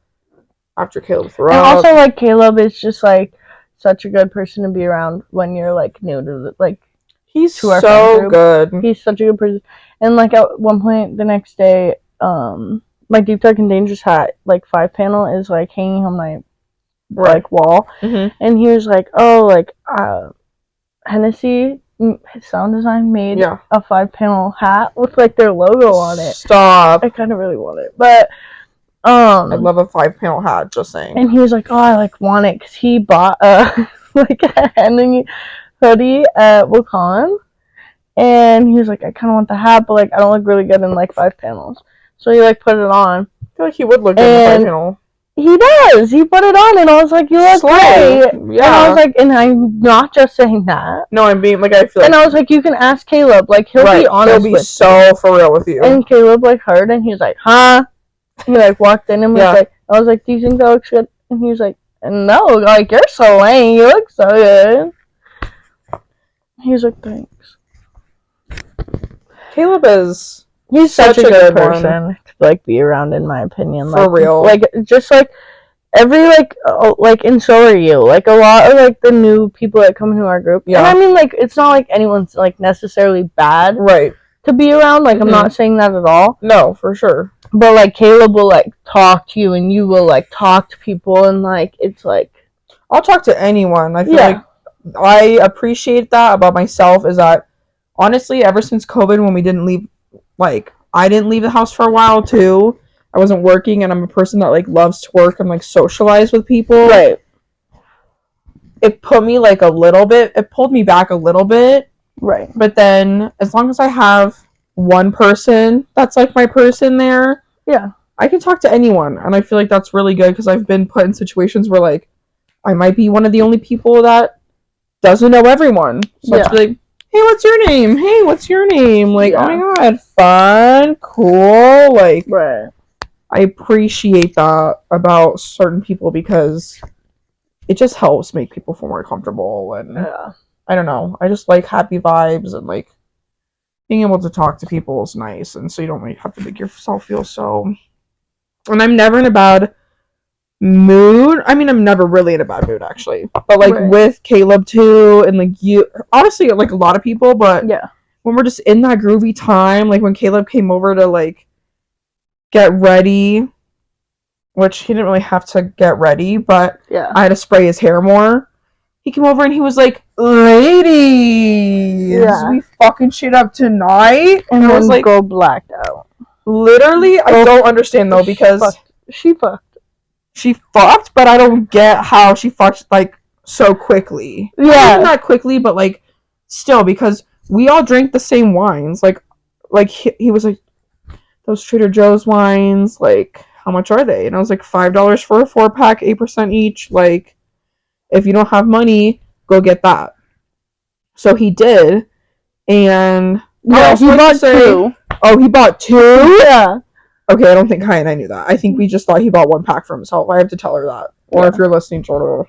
[SPEAKER 1] after Caleb threw
[SPEAKER 2] And
[SPEAKER 1] up.
[SPEAKER 2] also, like, Caleb is just, like, such a good person to be around when you're, like, new to the, like,
[SPEAKER 1] He's
[SPEAKER 2] to our friend
[SPEAKER 1] so
[SPEAKER 2] group.
[SPEAKER 1] good.
[SPEAKER 2] He's such a good person. And, like, at one point the next day, my Deep Dark and Dangerous hat, like, 5-panel is, like, hanging on my, like, wall.
[SPEAKER 1] Mm-hmm.
[SPEAKER 2] And he was like, oh, like, Hennessy, his sound design made a 5-panel hat with, like, their logo on it.
[SPEAKER 1] Stop.
[SPEAKER 2] I kind of really want it. But,
[SPEAKER 1] I love a 5-panel hat, just saying.
[SPEAKER 2] and he was like, oh, I, like, want it because he bought, like, a Henry hoodie at Wakan. And he was like, I kind of want the hat, but, like, I don't look really good in, like, 5 panels. So he, like, put it on.
[SPEAKER 1] I feel like he would look good in the 5-panel.
[SPEAKER 2] He does. He put it on, and I was like, you look great.
[SPEAKER 1] Yeah.
[SPEAKER 2] And I was like, and I'm not just saying that.
[SPEAKER 1] No, I'm being, like, I feel like...
[SPEAKER 2] And I was like, you can ask Caleb. Like, he'll be honest with you.
[SPEAKER 1] He'll be so for real with you.
[SPEAKER 2] And Caleb, like, heard, and he was like, huh? He, like, walked in and was like, I was like, do you think that looks good? And he was like, no, like, you're so lame. You look so good. He was like, thanks.
[SPEAKER 1] Caleb is...
[SPEAKER 2] He's such a good person to, like, be around, in my opinion.
[SPEAKER 1] For real.
[SPEAKER 2] Like, just, like, every, like, and so are you. Like, a lot of, like, the new people that come into our group. Yeah. And I mean, like, it's not like anyone's, like, necessarily bad.
[SPEAKER 1] Right.
[SPEAKER 2] To be around. Like, I'm not saying that at all.
[SPEAKER 1] No, for sure.
[SPEAKER 2] But, like, Caleb will, like, talk to you, and you will, like, talk to people, and, like, it's, like...
[SPEAKER 1] I'll talk to anyone. I feel like I appreciate that about myself, is that, honestly, ever since COVID, when we didn't leave, like, I didn't leave the house for a while, too. I wasn't working, and I'm a person that, like, loves to work and, like, socialize with people.
[SPEAKER 2] Right.
[SPEAKER 1] It put me, like, a little bit... It pulled me back a little bit.
[SPEAKER 2] Right.
[SPEAKER 1] But then, as long as I have one person that's, like, my person there...
[SPEAKER 2] Yeah.
[SPEAKER 1] I can talk to anyone, and I feel like that's really good, because I've been put in situations where, like, I might be one of the only people that doesn't know everyone. So it's like, hey, what's your name? Hey, what's your name? Like, oh my god, fun, cool. Like, I appreciate that about certain people, because it just helps make people feel more comfortable. And I don't know, I just like happy vibes, and like being able to talk to people is nice. And so you don't really have to make yourself feel so... And I'm never in a bad mood. I mean, I'm never really in a bad mood, actually. But, like, with Caleb, too, and, like, you... Honestly, like, a lot of people, but... When we're just in that groovy time, like, when Caleb came over to, like, get ready, which he didn't really have to get ready, but I had to spray his hair more. He came over and he was like, ladies, we fucking shit up tonight.
[SPEAKER 2] And
[SPEAKER 1] I
[SPEAKER 2] then
[SPEAKER 1] was like,
[SPEAKER 2] go blacked out.
[SPEAKER 1] Literally, I don't understand, though, because...
[SPEAKER 2] She fucked.
[SPEAKER 1] She fucked, but I don't get how she fucked, like, so quickly.
[SPEAKER 2] Yeah.
[SPEAKER 1] Not quickly, but, like, still, because we all drank the same wines. Like he was like, those Trader Joe's wines, like, how much are they? And I was like, $5 for a 4-pack, 8% each. Like, if you don't have money, go get that. So he did, and...
[SPEAKER 2] Yeah, he bought 2.
[SPEAKER 1] Oh, he bought 2?
[SPEAKER 2] Yeah.
[SPEAKER 1] Okay, I don't think Kai and I knew that. I think we just thought he bought 1 pack for himself. I have to tell her that. Or if you're listening, Jordan.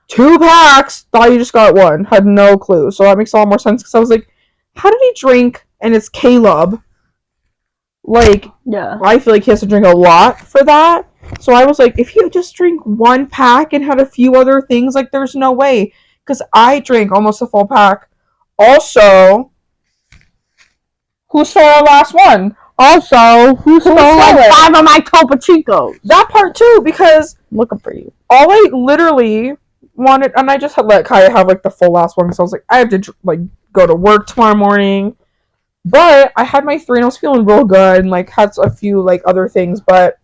[SPEAKER 1] 2 packs! Thought you just got 1. Had no clue. So that makes a lot more sense, because I was like, how did he drink? And it's Caleb. Like, I feel like he has to drink a lot for that. So I was like, if he just drink 1 pack and had a few other things, like, there's no way. Because I drank almost a full pack. Also, who saw our last one?
[SPEAKER 2] Also, who stole like
[SPEAKER 1] stole it?
[SPEAKER 2] 5 of my Topo Chicos?
[SPEAKER 1] That part too, because
[SPEAKER 2] Looking for you.
[SPEAKER 1] all I literally wanted, and I just had let Kaya have like the full last one, so I was like, I have to like go to work tomorrow morning. But I had my 3 and I was feeling real good and like had a few like other things, but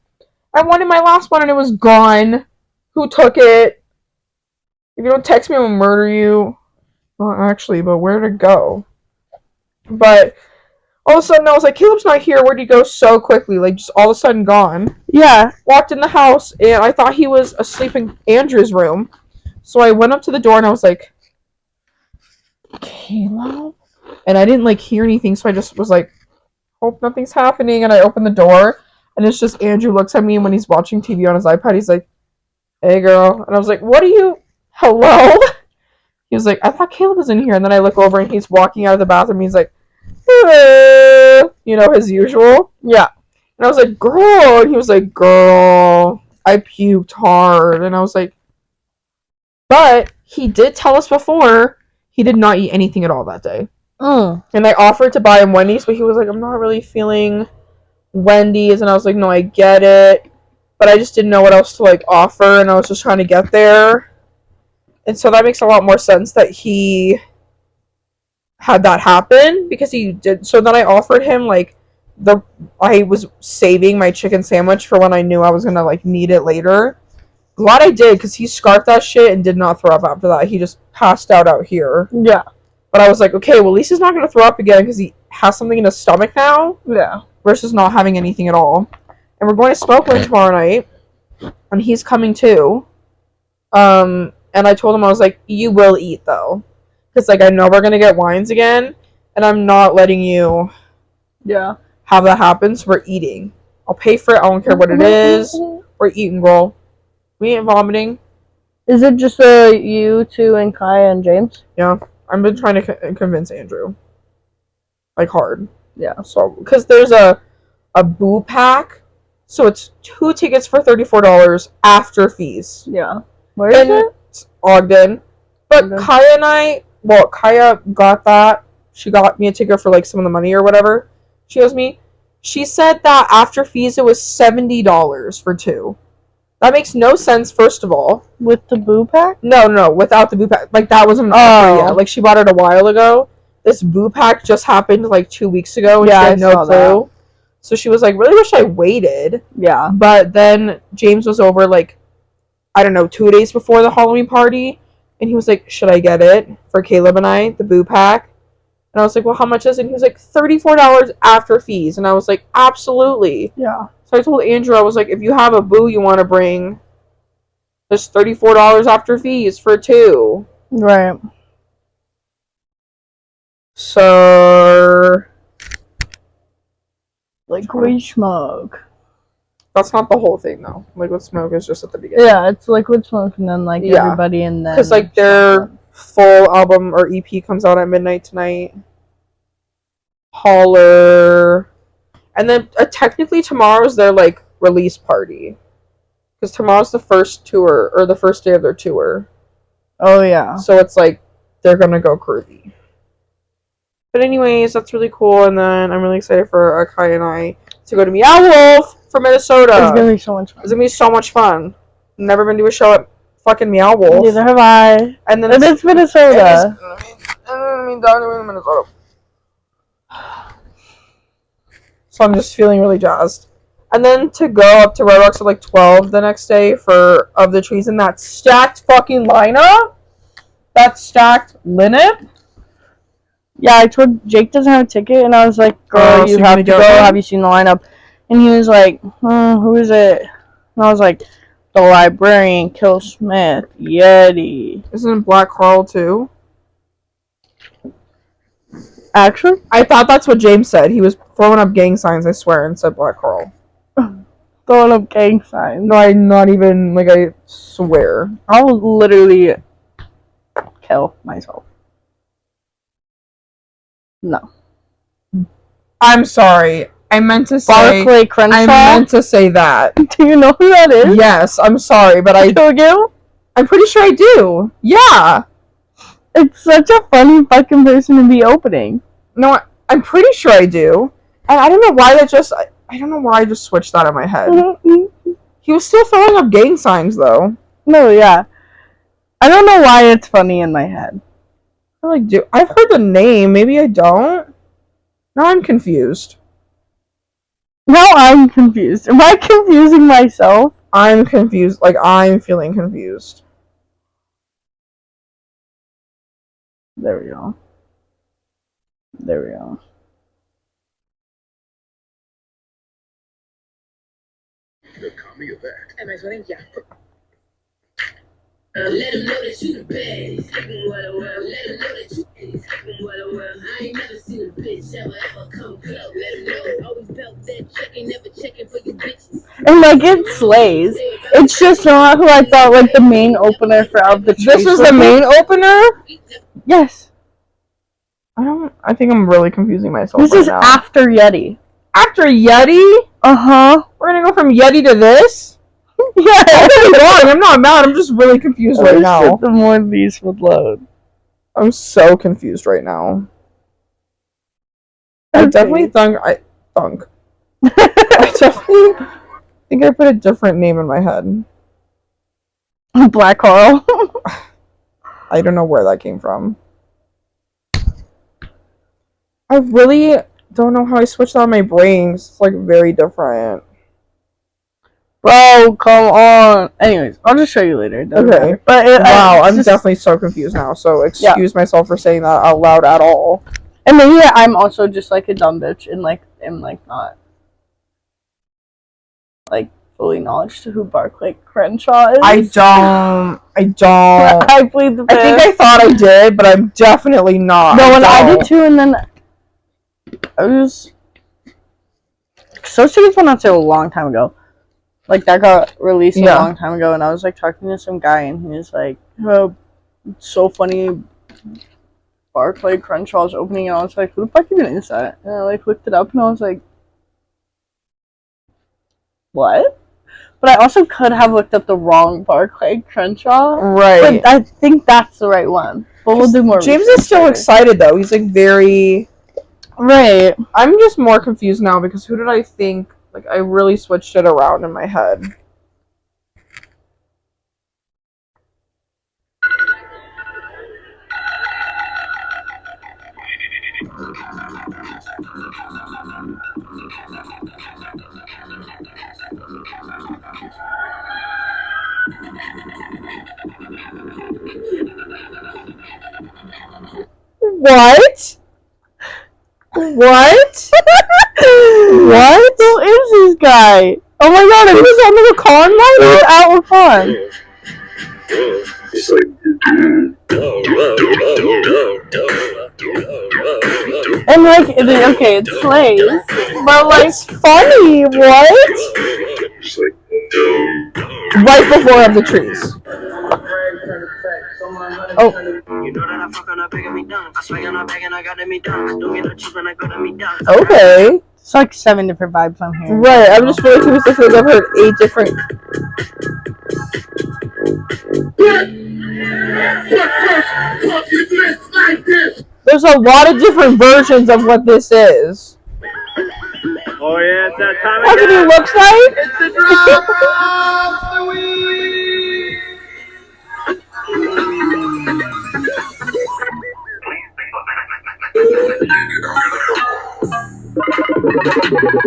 [SPEAKER 1] I wanted my last one and it was gone. Who took it? If you don't text me, I'm gonna murder you. Well, actually, but where'd it go? But all of a sudden, I was like, Caleb's not here. Where'd he go so quickly? Like, just all of a sudden gone.
[SPEAKER 2] Yeah.
[SPEAKER 1] Walked in the house, and I thought he was asleep in Andrew's room. So I went up to the door, and I was like, Caleb? And I didn't, like, hear anything, so I just was like, hope nothing's happening. And I opened the door, and it's just Andrew looks at me, and when he's watching TV on his iPad, he's like, hey, girl. And I was like, what are you... Hello? He was like, I thought Caleb was in here. And then I look over, and he's walking out of the bathroom, and he's like, you know, his usual.
[SPEAKER 2] Yeah.
[SPEAKER 1] And I was like, girl. And he was like, girl, I puked hard. And I was like, but he did tell us before he did not eat anything at all that day. And I offered to buy him Wendy's, but he was like, I'm not really feeling Wendy's. And I was like, no, I get it. But I just didn't know what else to like offer. And I was just trying to get there. And so that makes a lot more sense that he had that happen because he did. So then I offered him like I was saving my chicken sandwich for when I knew I was gonna like need it later. Glad I did because he scarfed that shit and did not throw up after that. He just passed out here.
[SPEAKER 2] Yeah.
[SPEAKER 1] But I was like, okay, well at least he's not gonna throw up again because he has something in his stomach now.
[SPEAKER 2] Yeah.
[SPEAKER 1] Versus not having anything at all. And we're going to Smokeland tomorrow night, and he's coming too. And I told him I was like, you will eat though. Because, like, I know we're going to get wines again, and I'm not letting you have that happen, so we're eating. I'll pay for it. I don't care what it is. We're eating, girl. We ain't vomiting.
[SPEAKER 2] Is it just you two and Kaya and James?
[SPEAKER 1] Yeah. I've been trying to convince Andrew. Like, hard.
[SPEAKER 2] Yeah.
[SPEAKER 1] So, because there's a boo pack, so it's 2 tickets for $34 after fees.
[SPEAKER 2] Yeah. Where is it?
[SPEAKER 1] It's Ogden. But
[SPEAKER 2] Ogden.
[SPEAKER 1] Kaya got that. She got me a ticket for like some of the money or whatever she owes me. She said that after fees it was $70 for 2. That makes no sense, first of all.
[SPEAKER 2] With the boo pack?
[SPEAKER 1] No, without the boo pack. Like, that wasn't an offer yet. Like, she bought it a while ago. This boo pack just happened like 2 weeks ago, and she had no clue. So she was like, really wish I waited.
[SPEAKER 2] Yeah.
[SPEAKER 1] But then James was over like, I don't know, 2 days before the Halloween party. And he was like, should I get it for Caleb and I, the boo pack? And I was like, well, how much is it? And he was like, $34 after fees. And I was like, absolutely.
[SPEAKER 2] Yeah.
[SPEAKER 1] So I told Andrew, I was like, if you have a boo you want to bring, there's $34 after fees for 2.
[SPEAKER 2] Right.
[SPEAKER 1] So...
[SPEAKER 2] Liquid Smoke.
[SPEAKER 1] That's not the whole thing, though. Liquid Smoke is just at the beginning.
[SPEAKER 2] Yeah, it's Liquid Smoke and then, like, everybody and then...
[SPEAKER 1] Because, like, their full album or EP comes out at midnight tonight. Holler. And then, technically, tomorrow's their, like, release party. Because tomorrow's the first tour, or the first day of their tour.
[SPEAKER 2] Oh, yeah.
[SPEAKER 1] So it's, like, they're gonna go curvy. But anyways, that's really cool. And then I'm really excited for Akai and I to go to Meow Wolf for Minnesota.
[SPEAKER 2] It's gonna be so much fun.
[SPEAKER 1] It's gonna be so much fun. Never been to a show at fucking Meow Wolf.
[SPEAKER 2] Neither have I.
[SPEAKER 1] And then
[SPEAKER 2] it's Minnesota.
[SPEAKER 1] Minnesota. So I'm just feeling really jazzed. And then to go up to Red Rocks at like 12 the next day for Of the Trees in that stacked fucking lineup. That stacked lineup.
[SPEAKER 2] Yeah, I told Jake doesn't have a ticket, and I was like, girl, you have to go. Have you seen the lineup? And he was like, who is it? And I was like, The Librarian, Kill Smith, Yeti.
[SPEAKER 1] Isn't it Black Carl too?
[SPEAKER 2] Actually?
[SPEAKER 1] I thought that's what James said. He was throwing up gang signs, I swear, and said Black Carl.
[SPEAKER 2] Throwing up gang signs.
[SPEAKER 1] No, I'm not even, like, I swear.
[SPEAKER 2] I'll literally kill myself. No.
[SPEAKER 1] I'm sorry. I meant to say...
[SPEAKER 2] Barclay Crenshaw?
[SPEAKER 1] I meant to say that.
[SPEAKER 2] Do you know who that is?
[SPEAKER 1] Yes, I'm sorry, but I'm pretty sure I do. Yeah.
[SPEAKER 2] It's such a funny fucking person to be opening.
[SPEAKER 1] No, I'm pretty sure I do. And I don't know why I don't know why I just switched that in my head. He was still throwing up gang signs though.
[SPEAKER 2] No, yeah. I don't know why it's funny in my head.
[SPEAKER 1] I've heard the name, maybe I don't. Now I'm confused.
[SPEAKER 2] Now I'm confused. Am I confusing myself?
[SPEAKER 1] I'm confused. Like, I'm feeling confused.
[SPEAKER 2] There we go. There we go.
[SPEAKER 3] Let him know that you the best. Let him know that you I ain't never seen a bitch ever come close. Let him know. Always felt that checking, never checking for your bitches.
[SPEAKER 2] And like it slays. It's just not who I thought like the main opener for Of the Trees.
[SPEAKER 1] This was the main opener?
[SPEAKER 2] Yes.
[SPEAKER 1] I think I'm really confusing myself.
[SPEAKER 2] This is
[SPEAKER 1] now.
[SPEAKER 2] after Yeti.
[SPEAKER 1] After Yeti?
[SPEAKER 2] Uh-huh.
[SPEAKER 1] We're gonna go from Yeti to this?
[SPEAKER 2] Yeah.
[SPEAKER 1] I'm not mad, I'm just really confused right now.
[SPEAKER 2] The more these would load.
[SPEAKER 1] I'm so confused right now. I definitely I definitely think I put a different name in my head.
[SPEAKER 2] Black Carl.
[SPEAKER 1] I don't know where that came from. I really don't know how I switched out my brains. It's like very different.
[SPEAKER 2] Bro, come on. Anyways, I'll just show you later.
[SPEAKER 1] Okay.
[SPEAKER 2] But
[SPEAKER 1] wow, I'm definitely so confused now. So excuse myself for saying that out loud at all.
[SPEAKER 2] And maybe I'm also just like a dumb bitch and like am like not like fully knowledge to who Barclay Crenshaw is.
[SPEAKER 1] I don't.
[SPEAKER 2] I plead the fifth.
[SPEAKER 1] I think I thought I did, but I'm definitely not.
[SPEAKER 2] No, and I did too, and then I was. So Tickets went out to a long time ago. Like, that got released a long time ago, and I was, like, talking to some guy, and he was like, oh, it's so funny, Barclay Crenshaw's opening, and I was like, who the fuck even is that? And I, like, looked it up, and I was like, what? But I also could have looked up the wrong Barclay Crenshaw.
[SPEAKER 1] Right.
[SPEAKER 2] But I think that's the right one. But we'll do more
[SPEAKER 1] James is still excited, though. He's, like, very...
[SPEAKER 2] Right.
[SPEAKER 1] I'm just more confused now, because who did I think... Like, I really switched it around in my head. What? What?
[SPEAKER 2] What? Who is this guy? Oh my god, he was on the Lacan line? He was at Lacan.
[SPEAKER 3] It's like,
[SPEAKER 2] and like, okay, it's slays, but like, it's funny. What?
[SPEAKER 1] Right before Of the Trees.
[SPEAKER 2] Oh.
[SPEAKER 1] Okay.
[SPEAKER 2] It's like 7 different vibes on here.
[SPEAKER 1] Right, I'm just really confused because I've heard 8 different. There's a lot of different versions of what this is.
[SPEAKER 4] Oh yeah, it's that time
[SPEAKER 1] That's what he looks like?
[SPEAKER 4] It's the drop of the week!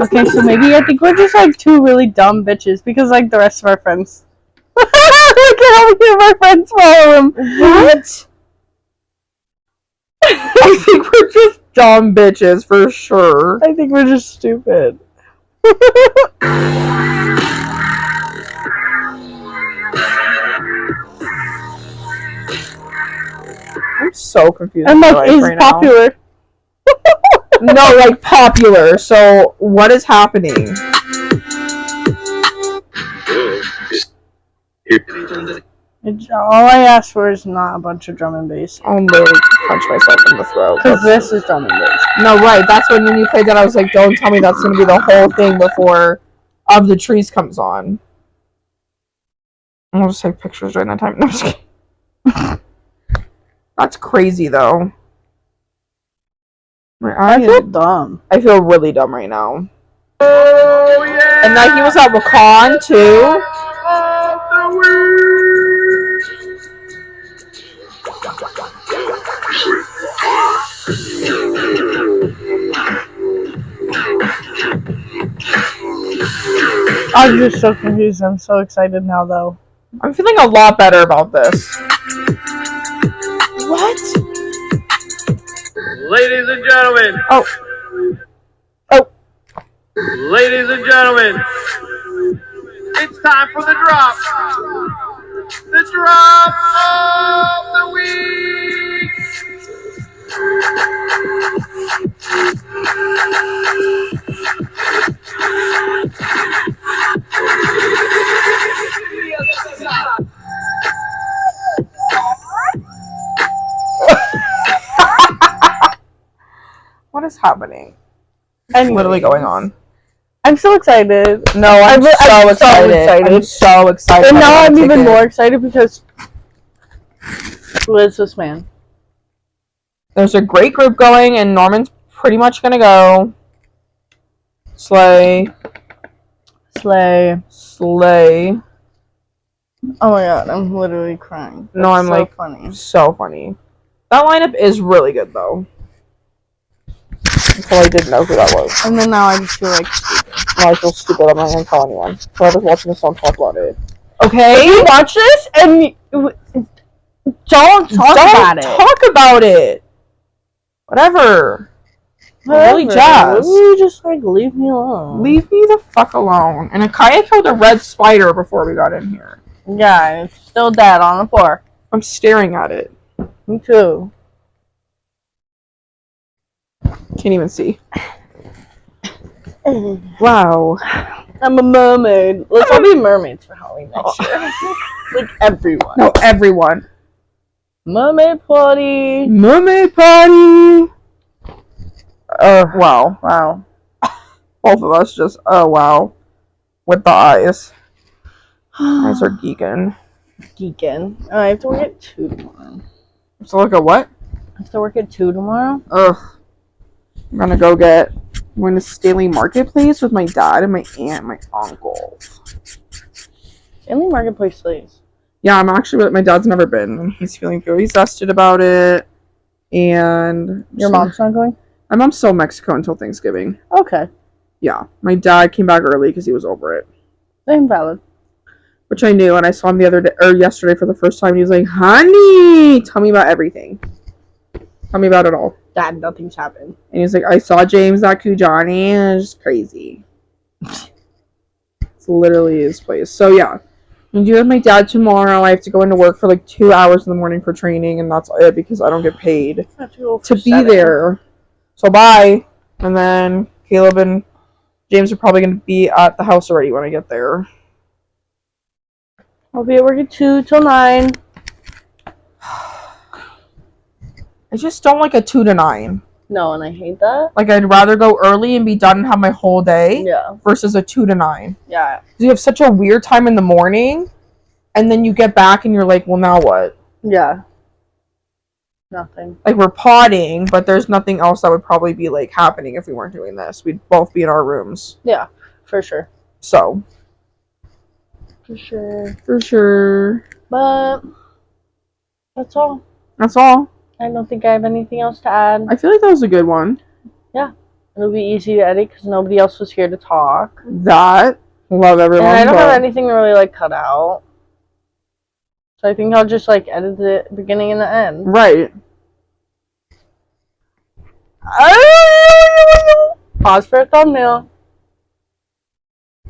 [SPEAKER 2] Okay, so maybe I think we're just like 2 really dumb bitches because like the rest of our friends. Look at how many of our friends follow him.
[SPEAKER 1] What? I think we're just dumb bitches for sure.
[SPEAKER 2] I think we're just stupid.
[SPEAKER 1] I'm so confused.
[SPEAKER 2] And like, is
[SPEAKER 1] right
[SPEAKER 2] popular.
[SPEAKER 1] No, like popular. So what is happening?
[SPEAKER 2] All I asked for is not a bunch of drum and bass.
[SPEAKER 1] I'll literally punch myself in the throat.
[SPEAKER 2] Because this is drum and bass.
[SPEAKER 1] No, right. That's when you played that. I was like, don't tell me that's going to be the whole thing before Of the Trees comes on. I'll just take pictures during that time. No, I'm just kidding. That's crazy, though. My
[SPEAKER 2] I
[SPEAKER 1] eye
[SPEAKER 2] feel
[SPEAKER 1] is,
[SPEAKER 2] dumb.
[SPEAKER 1] I feel really dumb right now.
[SPEAKER 4] Oh yeah!
[SPEAKER 1] And like he was at Wakan too.
[SPEAKER 4] Of the week!
[SPEAKER 2] I'm just so confused. I'm so excited now, though.
[SPEAKER 1] I'm feeling a lot better about this. What?
[SPEAKER 4] Ladies and gentlemen.
[SPEAKER 1] Oh. Oh.
[SPEAKER 4] Ladies and gentlemen. It's time for the drop. The drop of the week.
[SPEAKER 1] What is happening?
[SPEAKER 2] Anyways,
[SPEAKER 1] Literally going on.
[SPEAKER 2] I'm so excited.
[SPEAKER 1] No, I'm so excited. I'm so excited.
[SPEAKER 2] And now I'm even more excited because who is this man?
[SPEAKER 1] There's a great group going, and Norman's pretty much gonna go. Slay.
[SPEAKER 2] Slay.
[SPEAKER 1] Slay.
[SPEAKER 2] Oh my god, I'm literally crying.
[SPEAKER 1] No, I'm
[SPEAKER 2] so
[SPEAKER 1] like
[SPEAKER 2] funny.
[SPEAKER 1] so funny. That lineup is really good though. Until I didn't know who that was.
[SPEAKER 2] And then now I just feel like
[SPEAKER 1] Now I feel stupid. I'm not gonna tell anyone. Whoever's watching this, don't talk about it. Okay?
[SPEAKER 2] you watch this and don't talk about it.
[SPEAKER 1] Talk about it. Whatever. I'm really jazzed.
[SPEAKER 2] You just like leave me alone.
[SPEAKER 1] Leave me the fuck alone. And Akaya killed a red spider before we got in here.
[SPEAKER 2] Yeah, it's still dead on the floor.
[SPEAKER 1] I'm staring at it.
[SPEAKER 2] Me too.
[SPEAKER 1] Can't even see. Wow.
[SPEAKER 2] I'm a mermaid. Let's all be mermaids for Halloween next year. Like everyone.
[SPEAKER 1] No, everyone.
[SPEAKER 2] Mermaid party.
[SPEAKER 1] Mermaid party. Wow.
[SPEAKER 2] Wow.
[SPEAKER 1] Both of us just, oh wow. With the eyes. Eyes are geeking.
[SPEAKER 2] Geeking. Oh, I have to work at 2 tomorrow.
[SPEAKER 1] So look at what?
[SPEAKER 2] I have to work at 2 tomorrow?
[SPEAKER 1] Ugh. I'm gonna go I'm going to Stanley Marketplace with my dad and my aunt and my uncle.
[SPEAKER 2] Stanley Marketplace, please.
[SPEAKER 1] Yeah, I'm actually, my dad's never been, and he's feeling very zested about it. And
[SPEAKER 2] Your mom's not going?
[SPEAKER 1] My mom's still in Mexico until Thanksgiving.
[SPEAKER 2] Okay.
[SPEAKER 1] Yeah, my dad came back early because he was over it.
[SPEAKER 2] Invalid.
[SPEAKER 1] Which I knew, and I saw him yesterday for the first time. And he was like, "Honey, tell me about everything. Tell me about it all."
[SPEAKER 2] Dad, nothing's happened.
[SPEAKER 1] And he was like, "I saw James at Kujani, and it's just crazy." It's literally his place. So yeah, I'm doing with my dad tomorrow. I have to go into work for like 2 hours in the morning for training, and that's it because I don't get paid
[SPEAKER 2] I have to go
[SPEAKER 1] to
[SPEAKER 2] for
[SPEAKER 1] be
[SPEAKER 2] 7.
[SPEAKER 1] there. So bye. And then Caleb and James are probably going to be at the house already when I get there.
[SPEAKER 2] I'll be at work at 2 till 9.
[SPEAKER 1] I just don't like a 2 to 9.
[SPEAKER 2] No, and I hate that.
[SPEAKER 1] Like, I'd rather go early and be done and have my whole day
[SPEAKER 2] Yeah.
[SPEAKER 1] versus a 2 to 9.
[SPEAKER 2] Yeah.
[SPEAKER 1] You have such a weird time in the morning, and then you get back and you're like, well, now what?
[SPEAKER 2] Yeah. Nothing.
[SPEAKER 1] Like, we're potting, but there's nothing else that would probably be, like, happening if we weren't doing this. We'd both be in our rooms.
[SPEAKER 2] Yeah, for sure.
[SPEAKER 1] So.
[SPEAKER 2] For sure.
[SPEAKER 1] For sure.
[SPEAKER 2] But that's all.
[SPEAKER 1] That's all.
[SPEAKER 2] I don't think I have anything else to add.
[SPEAKER 1] I feel like that was a good one.
[SPEAKER 2] It'll be easy to edit because nobody else was here to talk.
[SPEAKER 1] That. Love everyone.
[SPEAKER 2] And I don't
[SPEAKER 1] but-
[SPEAKER 2] have anything to really, like, cut out. So I think I'll just, like, edit the beginning and the end.
[SPEAKER 1] Right.
[SPEAKER 2] Pause for a thumbnail.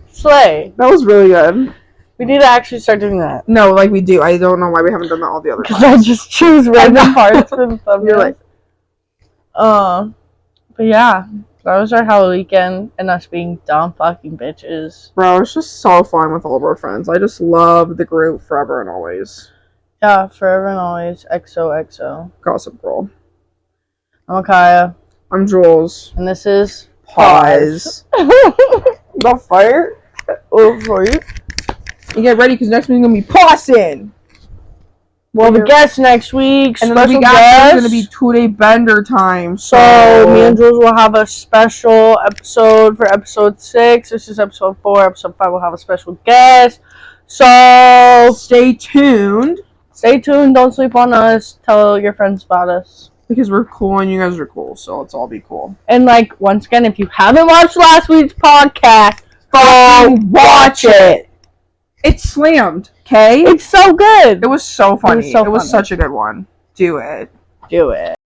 [SPEAKER 2] Slay.
[SPEAKER 1] That was really good.
[SPEAKER 2] We need to actually start doing that.
[SPEAKER 1] No, like we do. I don't know why we haven't done that all the other
[SPEAKER 2] Because
[SPEAKER 1] times.
[SPEAKER 2] I just choose random parts for the thumbnail.
[SPEAKER 1] You're like-
[SPEAKER 2] But yeah, that was our Halloween weekend and us being dumb fucking bitches.
[SPEAKER 1] Bro, it's just so fun with all of our friends. I just love the group forever and always.
[SPEAKER 2] Yeah, forever and always. XOXO.
[SPEAKER 1] Gossip Girl.
[SPEAKER 2] I'm Akaya,
[SPEAKER 1] I'm Jules.
[SPEAKER 2] and this is
[SPEAKER 1] Pause. The fire?
[SPEAKER 2] Oh, for you.
[SPEAKER 1] You get ready because next week's gonna be pausing.
[SPEAKER 2] We'll have a guest next week.
[SPEAKER 1] And then the
[SPEAKER 2] Special
[SPEAKER 1] week after is
[SPEAKER 2] guest.
[SPEAKER 1] going to be 2-day bender time.
[SPEAKER 2] So me and Jules will have a special episode for episode 6. This is episode 4. Episode 5 will have a special guest. So
[SPEAKER 1] stay tuned.
[SPEAKER 2] Stay tuned. Don't sleep on us. Tell your friends about us.
[SPEAKER 1] Because we're cool and you guys are cool. So let's all be cool.
[SPEAKER 2] And like, once again, if you haven't watched last week's podcast,
[SPEAKER 1] Go watch it. It slammed. Okay?
[SPEAKER 2] It's so good.
[SPEAKER 1] It was so funny.
[SPEAKER 2] so
[SPEAKER 1] It was
[SPEAKER 2] funny.
[SPEAKER 1] such a good one. Do it.
[SPEAKER 2] Do it.